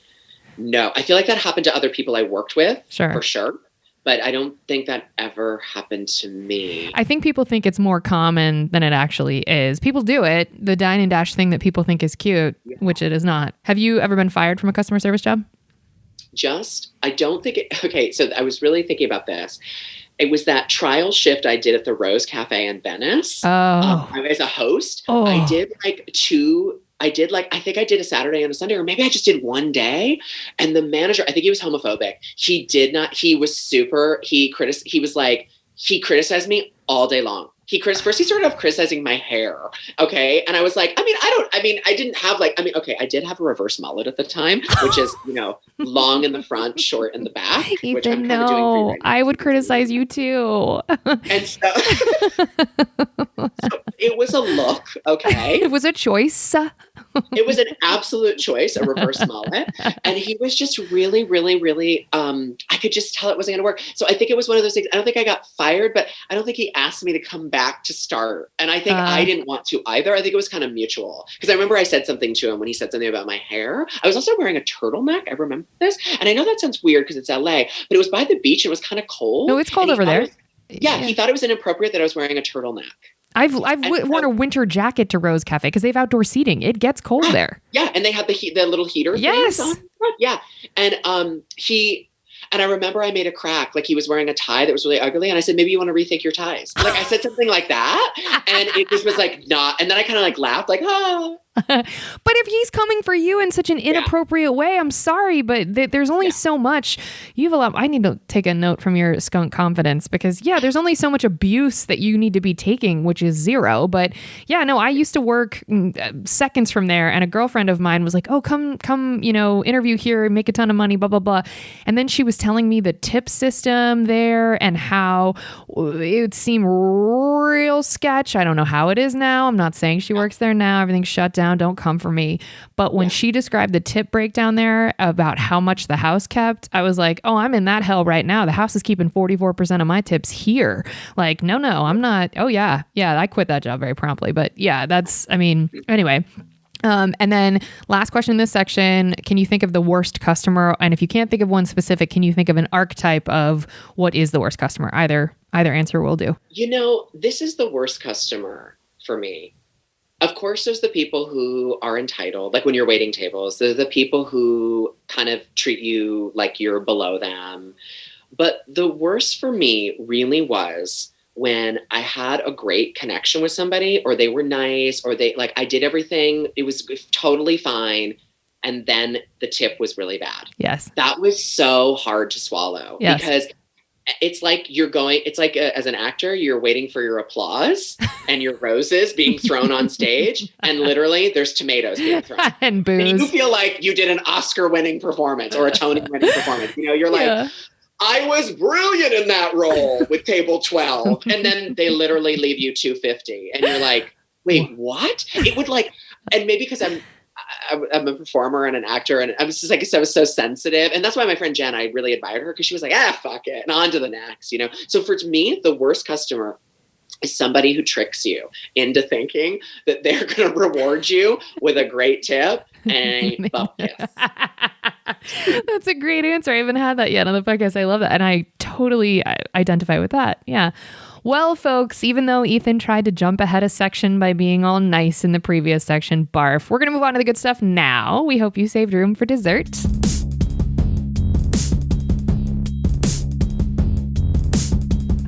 S2: No, I feel like that happened to other people I worked with, for sure. But I don't think that ever happened to me.
S1: I think people think it's more common than it actually is. People do it, the dine and dash thing that people think is cute, which it is not. Have you ever been fired from a customer service job?
S2: I don't think it, okay, so I was really thinking about this. It was that trial shift I did at the Rose Cafe in Venice.
S1: Oh.
S2: As a host.
S1: Oh.
S2: I did I think I did a Saturday and a Sunday, or maybe I just did one day. And the manager, I think he was homophobic. He criticized me all day long. First he started off criticizing my hair. Okay. And I was like, I did have a reverse mullet at the time, which is, long in the front, short in the back.
S1: Ethan, no, I would criticize you too.
S2: And so it was a look. Okay.
S1: It was a choice.
S2: It was an absolute choice, a reverse mullet. And he was just really, really, really, I could just tell it wasn't going to work. So I think it was one of those things. I don't think I got fired, but I don't think he asked me to come back to start. And I think I didn't want to either. I think it was kind of mutual. Because I remember I said something to him when he said something about my hair. I was also wearing a turtleneck. I remember this. And I know that sounds weird because it's LA, but it was by the beach and it was kind of cold.
S1: No, it's cold over there.
S2: He thought it was inappropriate that I was wearing a turtleneck.
S1: I've worn a winter jacket to Rose Cafe because they have outdoor seating. It gets cold there.
S2: Yeah, and they have the little heater.
S1: Yes.
S2: Things on. Yeah, and I remember I made a crack. Like he was wearing a tie that was really ugly, and I said, maybe you want to rethink your ties. Like I said something like that, and it just was like not. And then I kind of like laughed, like ah.
S1: But if he's coming for you in such an inappropriate way, I'm sorry, but there's only so much. You have a lot. I need to take a note from your skunk confidence because there's only so much abuse that you need to be taking, which is zero. But I used to work seconds from there, and a girlfriend of mine was like, "Oh, come, interview here, make a ton of money, blah blah blah," and then she was telling me the tip system there and how it seemed real sketch. I don't know how it is now. I'm not saying she works there now. Everything's shut down. Don't come for me. But when she described the tip breakdown there about how much the house kept, I was like, oh, I'm in that hell right now. The house is keeping 44% of my tips here. Like, no, I'm not. Oh, yeah. Yeah, I quit that job very promptly. But anyway. And then last question in this section, can you think of the worst customer? And if you can't think of one specific, can you think of an archetype of what is the worst customer? Either answer will do.
S2: This is the worst customer for me. Of course, there's the people who are entitled, like when you're waiting tables. There's the people who kind of treat you like you're below them. But the worst for me really was when I had a great connection with somebody, or they were nice, or I did everything. It was totally fine. And then the tip was really bad.
S1: Yes.
S2: That was so hard to swallow because it's like it's like as an actor, you're waiting for your applause and your roses being thrown on stage. And literally there's tomatoes being thrown.
S1: And booze.
S2: And you feel like you did an Oscar winning performance or a Tony winning performance. You're like, I was brilliant in that role with table 12. And then they literally leave you 250. And you're like, wait, what? It would like, and maybe because I'm a performer and an actor, and I was just like, I was so sensitive. And that's why my friend Jen, I really admired her, because she was like, fuck it, and on to the next, So for me, the worst customer is somebody who tricks you into thinking that they're going to reward you with a great tip and a butt kiss.
S1: That's a great answer. I haven't had that yet on the podcast. I love that. And I totally identify with that. Yeah. Well, folks, even though Ethan tried to jump ahead a section by being all nice in the previous section, barf, we're going to move on to the good stuff now. We hope you saved room for dessert.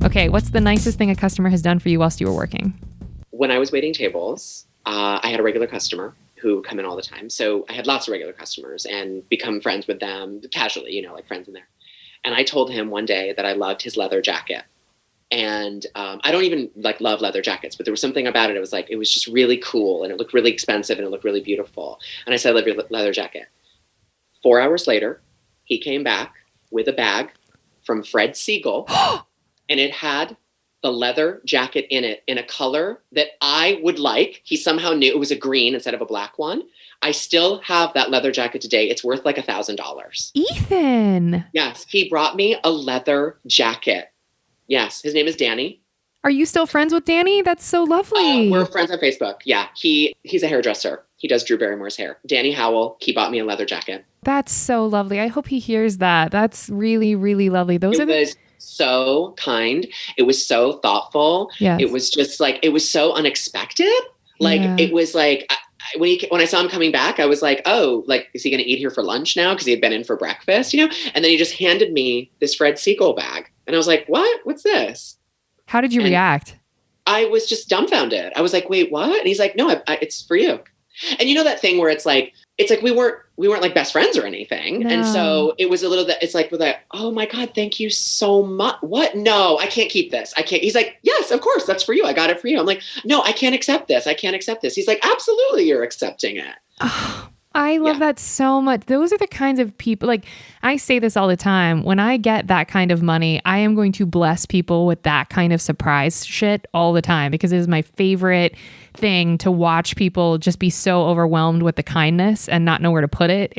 S1: Okay, what's the nicest thing a customer has done for you whilst you were working?
S2: When I was waiting tables, I had a regular customer who come in all the time. So I had lots of regular customers and become friends with them casually, like friends in there. And I told him one day that I loved his leather jacket. And I don't even love leather jackets, but there was something about it. It was just really cool, and it looked really expensive, and it looked really beautiful. And I said, I love your leather jacket. 4 hours later, he came back with a bag from Fred Siegel, and it had the leather jacket in it in a color that I would like. He somehow knew it was a green instead of a black one. I still have that leather jacket today. It's worth like $1,000.
S1: Ethan.
S2: Yes. He brought me a leather jacket. Yes. His name is Danny.
S1: Are you still friends with Danny? That's so lovely.
S2: We're friends on Facebook. Yeah. He's a hairdresser. He does Drew Barrymore's hair. Danny Howell. He bought me a leather jacket. That's
S1: so lovely. I hope he hears that. That's really, really lovely. It
S2: was so kind. It was so thoughtful.
S1: Yes.
S2: It was just it was so unexpected. It was when I saw him coming back, I was like, oh, is he going to eat here for lunch now? Because he had been in for breakfast, And then he just handed me this Fred Siegel bag. And I was like, what? What's this?
S1: How did you react?
S2: I was just dumbfounded. I was like, wait, what? And he's like, no, it's for you. And that thing where it's like we weren't like best friends or anything. No. And so it was a little that we're like, oh my God, thank you so much. What? No, I can't keep this. I can't. He's like, yes, of course. That's for you. I got it for you. I'm like, no, I can't accept this. I can't accept this. He's like, absolutely. You're accepting it.
S1: Oh, I love that so much. Those are the kinds of people, I say this all the time. When I get that kind of money, I am going to bless people with that kind of surprise shit all the time, because it is my favorite thing to watch people just be so overwhelmed with the kindness and not know where to put it.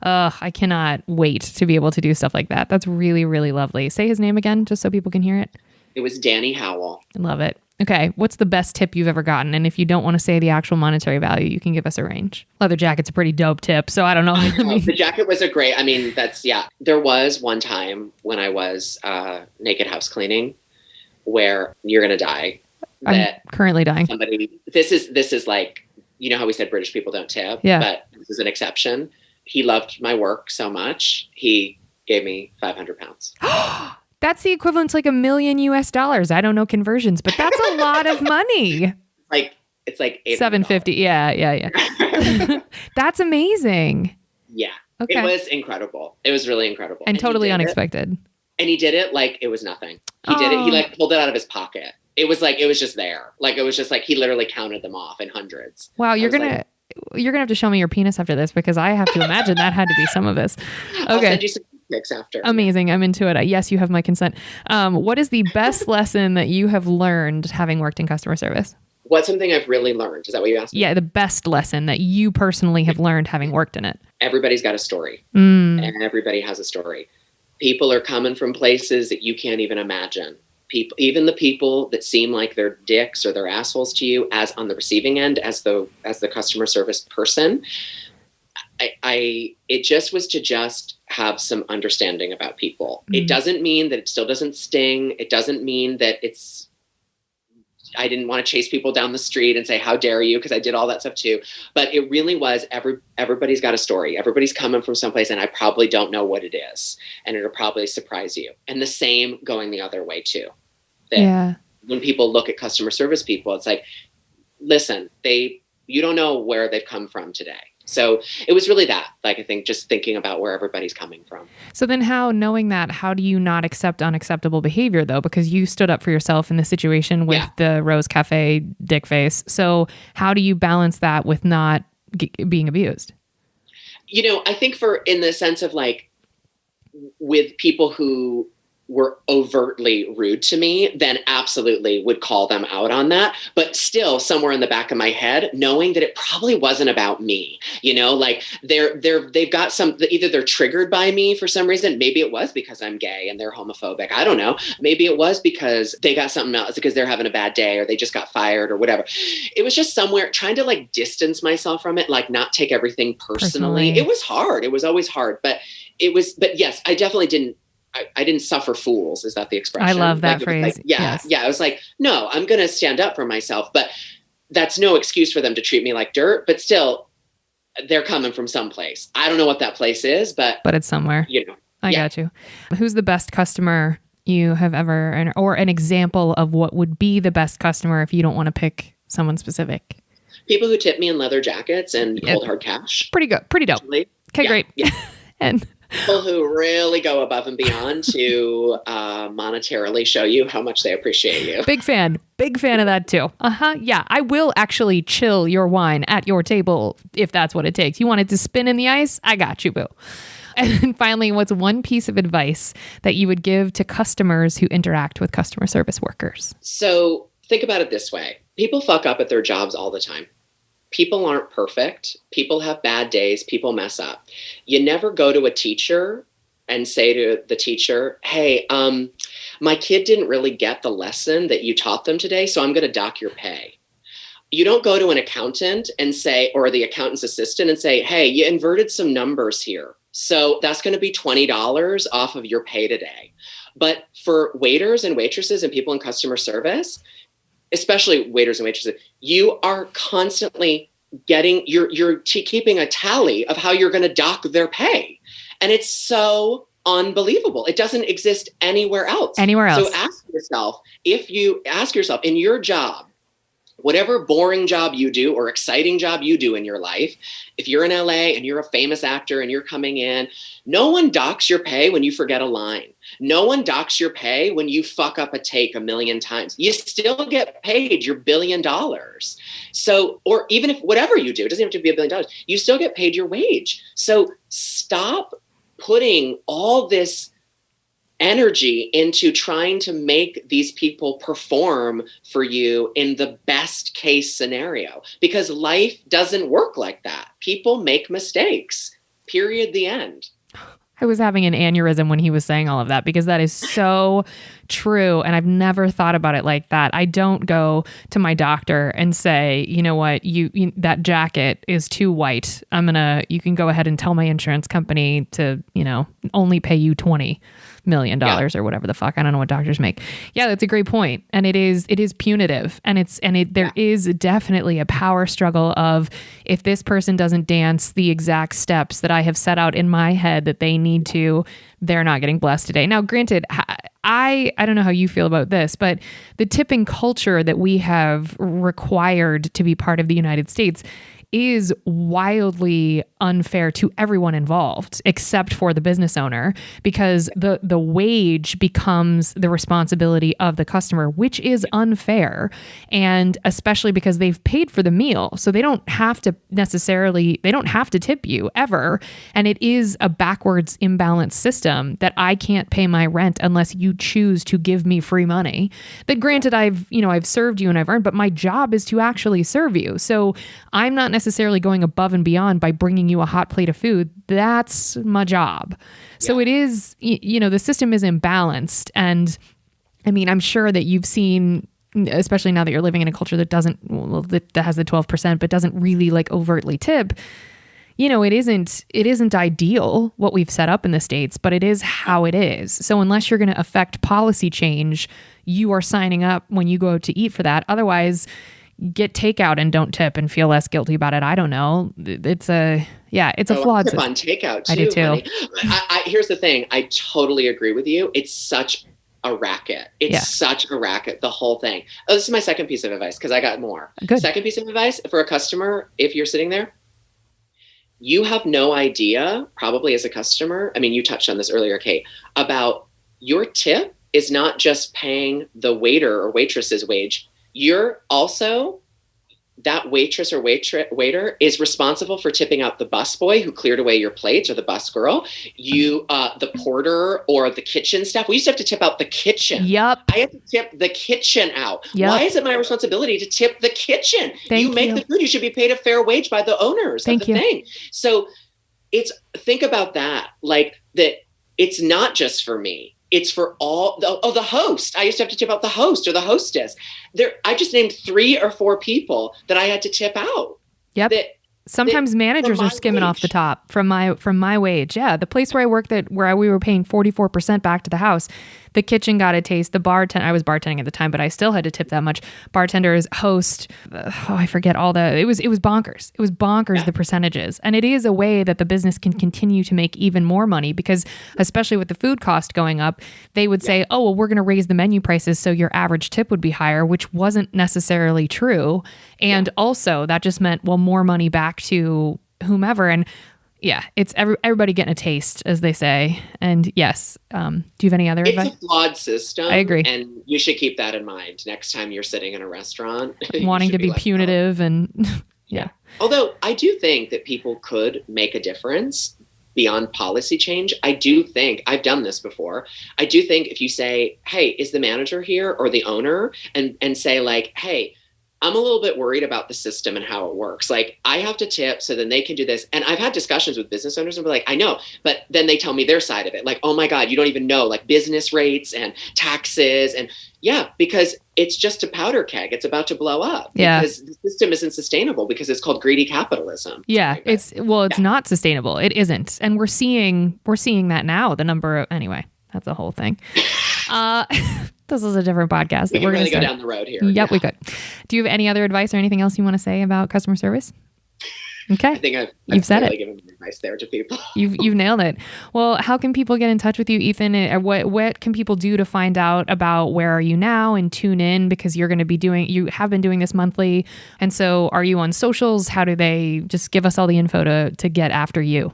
S1: I cannot wait to be able to do stuff like that. That's really, really lovely. Say his name again, just so people can hear it.
S2: It was Danny Howell.
S1: I love it. Okay, what's the best tip you've ever gotten? And if you don't want to say the actual monetary value, you can give us a range. Leather jacket's a pretty dope tip, so I don't know.
S2: The jacket was There was one time when I was naked house cleaning where you're going to die.
S1: I'm currently dying.
S2: This is like, how we said British people don't tip, but this is an exception. He loved my work so much, he gave me 500 pounds.
S1: That's the equivalent to $1 million US. I don't know conversions, but that's a lot of money.
S2: It's like
S1: $750. Yeah. That's amazing.
S2: Yeah.
S1: Okay.
S2: It was incredible. It was really incredible.
S1: And totally unexpected.
S2: And he did it like it was nothing. He did it. He pulled it out of his pocket. It was just there. It was just he literally counted them off in hundreds.
S1: Wow. You're going to have to show me your penis after this, because I have to imagine that had to be some of this. Okay.
S2: I'll send you some pics after.
S1: Amazing. I'm into it. Yes, you have my consent. What is the best lesson that you have learned having worked in customer service?
S2: What's something I've really learned? Is that what you asked me?
S1: Yeah, the best lesson that you personally have learned having worked in it.
S2: Everybody's got a story. And everybody has a story. People are coming from places that you can't even imagine. Even the people that seem like they're dicks or they're assholes to you, as on the receiving end, as the customer service person, it just was to just have some understanding about people. It doesn't mean that it still doesn't sting. It doesn't mean that I didn't want to chase people down the street and say, how dare you? Because I did all that stuff too. But it really was everybody's got a story. Everybody's coming from someplace, and I probably don't know what it is. And it'll probably surprise you. And the same going the other way too. When people look at customer service people, it's like, listen, you don't know where they've come from today. So it was really that, like, I think just thinking about where everybody's coming from.
S1: So then knowing that, how do you not accept unacceptable behavior though? Because you stood up for yourself in the situation with the Rose Cafe dick face. So how do you balance that with not being abused?
S2: I think in the sense of like, with people who were overtly rude to me, then absolutely would call them out on that. But still, somewhere in the back of my head, knowing that it probably wasn't about me, like they've got either they're triggered by me for some reason. Maybe it was because I'm gay and they're homophobic. I don't know. Maybe it was because they got something else, because they're having a bad day or they just got fired or whatever. It was just somewhere trying to like distance myself from it, like not take everything personally. It was hard. It was always hard, but yes, I definitely didn't. I didn't suffer fools. Is that the expression?
S1: I love that phrase.
S2: Like, yeah. I was like, no, I'm going to stand up for myself, but that's no excuse for them to treat me like dirt. But still, they're coming from someplace. I don't know what that place is, but
S1: it's somewhere. I got you. Who's the best customer you have ever, or an example of what would be the best customer if you don't want to pick someone specific?
S2: People who tip me in leather jackets and hold hard cash.
S1: Pretty good. Pretty dope. Actually. Okay, great. Yeah. And
S2: people who really go above and beyond to monetarily show you how much they appreciate you.
S1: Big fan of that too. Yeah, I will actually chill your wine at your table if that's what it takes. You want it to spin in the ice? I got you, boo. And then finally, what's one piece of advice that you would give to customers who interact with customer service workers?
S2: So think about it this way. People fuck up at their jobs all the time. People aren't perfect. People have bad days. People mess up. You never go to a teacher and say to the teacher, hey, my kid didn't really get the lesson that you taught them today, so I'm going to dock your pay. You don't go to an accountant and say, or the accountant's assistant and say, hey, you inverted some numbers here, so that's going to be $20 off of your pay today. But for waiters and waitresses and people in customer service, especially waiters and waitresses, you are constantly keeping a tally of how you're going to dock their pay. And it's so unbelievable. It doesn't exist anywhere else. So ask yourself in your job, whatever boring job you do or exciting job you do in your life, if you're in LA and you're a famous actor and you're coming in, no one docks your pay when you forget a line. No one docks your pay when you fuck up a take 1 million times. You still get paid your $1 billion. So, or even if whatever you do, it doesn't have to be $1 billion, you still get paid your wage. So stop putting all this energy into trying to make these people perform for you in the best case scenario, because life doesn't work like that. People make mistakes, period, the end.
S1: I was having an aneurysm when he was saying all of that, because that is so true. And I've never thought about it like that. I don't go to my doctor and say, you know what, that jacket is too white. You can go ahead and tell my insurance company to, only pay you $20 million or whatever the fuck. I don't know what doctors make. Yeah, that's a great point. And it is punitive. And there is definitely a power struggle of, if this person doesn't dance the exact steps that I have set out in my head that they need to, they're not getting blessed today. Now, granted, I don't know how you feel about this, but the tipping culture that we have required to be part of the United States is wildly unfair to everyone involved, except for the business owner, because the wage becomes the responsibility of the customer, which is unfair. And especially because they've paid for the meal. So they don't have to tip you ever. And it is a backwards, imbalanced system that I can't pay my rent unless you choose to give me free money. That granted, I've served you and I've earned, but my job is to actually serve you. So I'm not necessarily going above and beyond by bringing you a hot plate of food. That's my job. So it is, the system is imbalanced. And I mean, I'm sure that you've seen, especially now that you're living in a culture that that has the 12%, but doesn't really like overtly tip. It isn't ideal what we've set up in the States, but it is how it is. So unless you're going to affect policy change, you are signing up when you go out to eat for that. Otherwise, get takeout and don't tip and feel less guilty about it. I don't know. It's a flawed system.
S2: On takeout too.
S1: I do too.
S2: Here's the thing. I totally agree with you. It's such a racket. Such a racket, the whole thing. Oh, this is my second piece of advice, because I got more.
S1: Good.
S2: Second piece of advice for a customer, if you're sitting there, you have no idea, probably as a customer. I mean, you touched on this earlier, Kate, about your tip is not just paying the waiter or waitress's wage. You're also, that waitress or waiter is responsible for tipping out the busboy who cleared away your plates, or the bus girl, the porter or the kitchen staff. We used to have to tip out the kitchen.
S1: Yep.
S2: I have to tip the kitchen out.
S1: Yep.
S2: Why is it my responsibility to tip the kitchen?
S1: Thank
S2: you make the food. You should be paid a fair wage by the owners of the thing. So think about that. Like that, it's not just for me. It's for all the host. I used to have to tip out the host or the hostess. I just named 3 or 4 people that I had to tip out.
S1: Yep. Sometimes managers are skimming off the top from my wage. Yeah, the place where I worked where we were paying 44% back to the house. The kitchen got a taste. The bartender, I was bartending at the time, but I still had to tip that much. Bartenders, host, I forget all the. It was bonkers. It was bonkers, yeah. The percentages, and it is a way that the business can continue to make even more money because, especially with the food cost going up, they would say, "Oh, well, we're going to raise the menu prices, so your average tip would be higher," which wasn't necessarily true. And also, that just meant, well, more money back to whomever. And yeah, it's everybody getting a taste, as they say. And yes, do you have any other advice?
S2: It's a flawed system.
S1: I agree.
S2: And you should keep that in mind next time you're sitting in a restaurant.
S1: Wanting to be punitive and yeah.
S2: Although I do think that people could make a difference beyond policy change. I do think, I've done this before. I do think if you say, hey, is the manager here or the owner? And say like, hey, I'm a little bit worried about the system and how it works. Like, I have to tip so then they can do this. And I've had discussions with business owners and be like, I know, but then they tell me their side of it. Like, oh my God, you don't even know like business rates and taxes. And yeah, because it's just a powder keg. It's about to blow up.
S1: Yeah.
S2: Because the system isn't sustainable because it's called greedy capitalism.
S1: Yeah. It's not sustainable. It isn't. And we're seeing that now, the number of, anyway, that's a whole thing. This is a different podcast.
S2: We're going to go down the road here.
S1: Yep, we could. Do you have any other advice or anything else you want to say about customer service? Okay.
S2: I think
S1: You've said it.
S2: Given advice there to people.
S1: You've nailed it. Well, how can people get in touch with you, Ethan? What can people do to find out about where are you now and tune in, because you have been doing this monthly. And so are you on socials? How do they just give us all the info to get after you?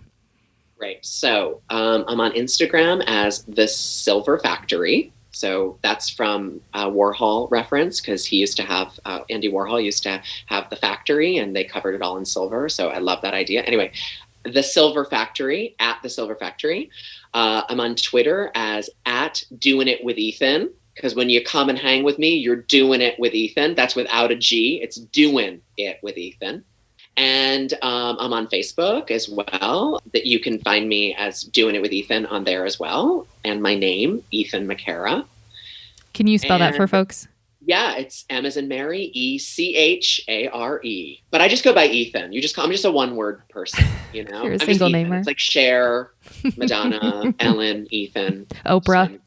S2: Right. So I'm on Instagram as The Silver Factory. So that's from a Warhol reference, because he used to have, Andy Warhol used to have the factory and they covered it all in silver. So I love that idea. Anyway, The Silver Factory, at The Silver Factory. I'm on Twitter as @doingitwithEthan, because when you come and hang with me, you're doing it with Ethan. That's without a G. It's doing it with Ethan. And I'm on Facebook as well, that you can find me as Doing It with Ethan on there as well. And my name, Ethan Mechare.
S1: Can you spell that for folks?
S2: Yeah, it's M as in Mary, Echare. But I just go by Ethan. I'm just a one-word person, you know?
S1: You're a single namer.
S2: It's like Cher, Madonna, Ellen, Ethan.
S1: Oprah.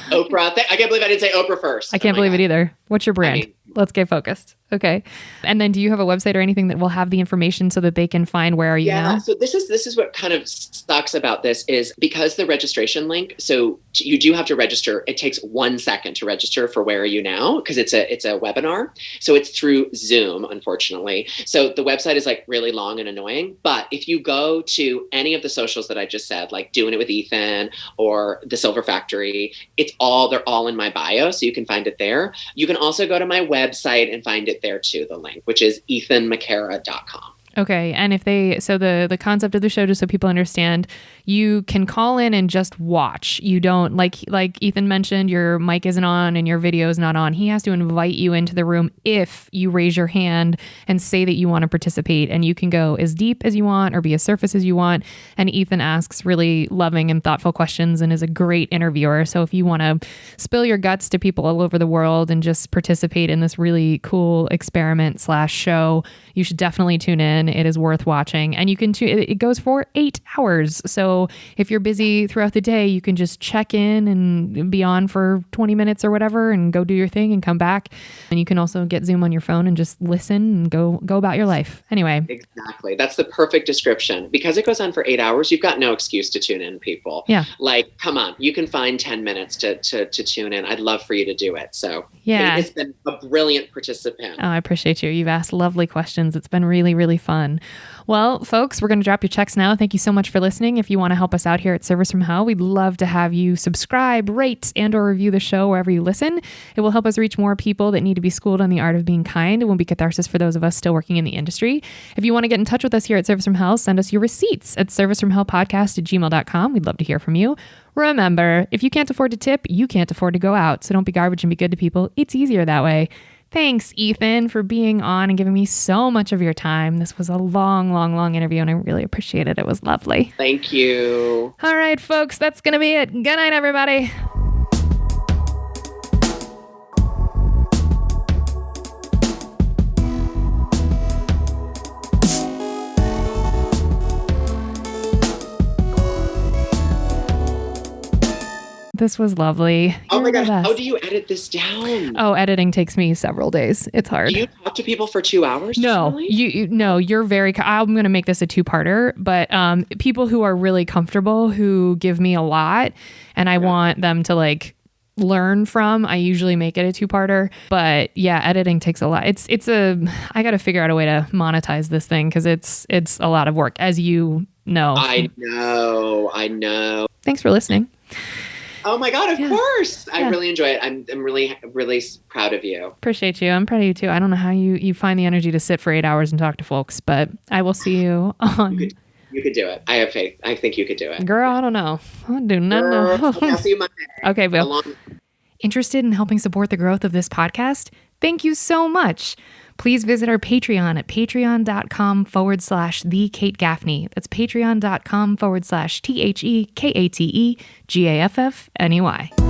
S2: Oprah. I can't believe I didn't say Oprah first.
S1: I can't believe it either. What's your brand? Let's get focused. Okay. And then do you have a website or anything that will have the information so that they can find where are you now?
S2: Yeah. So this is what kind of sucks about this is because the registration link, so you do have to register. It takes 1 second to register for Where Are You Now? Because it's a webinar. So it's through Zoom, unfortunately. So the website is like really long and annoying. But if you go to any of the socials that I just said, like Doing It with Ethan or The Silver Factory, they're all in my bio. So you can find it there. You can also go to my website and find it there too, the link, which is ethanmechare.com.
S1: Okay. And the concept of the show, just so people understand, you can call in and just watch. You don't, like Ethan mentioned, your mic isn't on and your video is not on. He has to invite you into the room if you raise your hand and say that you want to participate, and you can go as deep as you want or be as surface as you want. And Ethan asks really loving and thoughtful questions and is a great interviewer. So if you want to spill your guts to people all over the world and just participate in this really cool experiment / show, you should definitely tune in. It is worth watching. And it goes for 8 hours. So if you're busy throughout the day, you can just check in and be on for 20 minutes or whatever and go do your thing and come back. And you can also get Zoom on your phone and just listen and go about your life. Anyway.
S2: Exactly. That's the perfect description. Because it goes on for 8 hours, you've got no excuse to tune in, people.
S1: Yeah.
S2: Like, come on, you can find 10 minutes to tune in. I'd love for you to do it. So
S1: yeah,
S2: Kate has been a brilliant participant.
S1: Oh, I appreciate you. You've asked lovely questions. It's been really, really fun. Well, folks, we're going to drop your checks now. Thank you so much for listening. If you want to help us out here at Service from Hell, we'd love to have you subscribe, rate, and or review the show wherever you listen. It will help us reach more people that need to be schooled on the art of being kind. It will be catharsis for those of us still working in the industry. If you want to get in touch with us here at Service from Hell, send us your receipts at servicefromhellpodcast@gmail.com. We'd love to hear from you. Remember, if you can't afford to tip, you can't afford to go out. So don't be garbage and be good to people. It's easier that way. Thanks, Ethan, for being on and giving me so much of your time. This was a long interview, and I really appreciate it. It was lovely.
S2: Thank you.
S1: All right, folks, that's going to be it. Good night, everybody. This was lovely.
S2: Oh my God. How do you edit this down?
S1: Oh, editing takes me several days. It's hard.
S2: Do you talk to people for 2 hours?
S1: No, you're very, I'm going to make this a 2-parter, but people who are really comfortable, who give me a lot and I want them to like learn from, I usually make it a 2-parter, but yeah, editing takes a lot. I got to figure out a way to monetize this thing because it's a lot of work, as you know.
S2: I know.
S1: Thanks for listening.
S2: Oh my God, of course. I really enjoy it. I'm really, really proud of you.
S1: Appreciate you. I'm proud of you too. I don't know how you find the energy to sit for 8 hours and talk to folks, but I will see you on...
S2: You could do it. I have faith. I think you could do it.
S1: Girl, I don't know. I do not know.
S2: I'll see you Monday.
S1: Okay, Bill. Interested in helping support the growth of this podcast? Thank you so much. Please visit our Patreon at patreon.com/The Kate Gaffney. That's patreon.com/THEKATEGAFFNEY.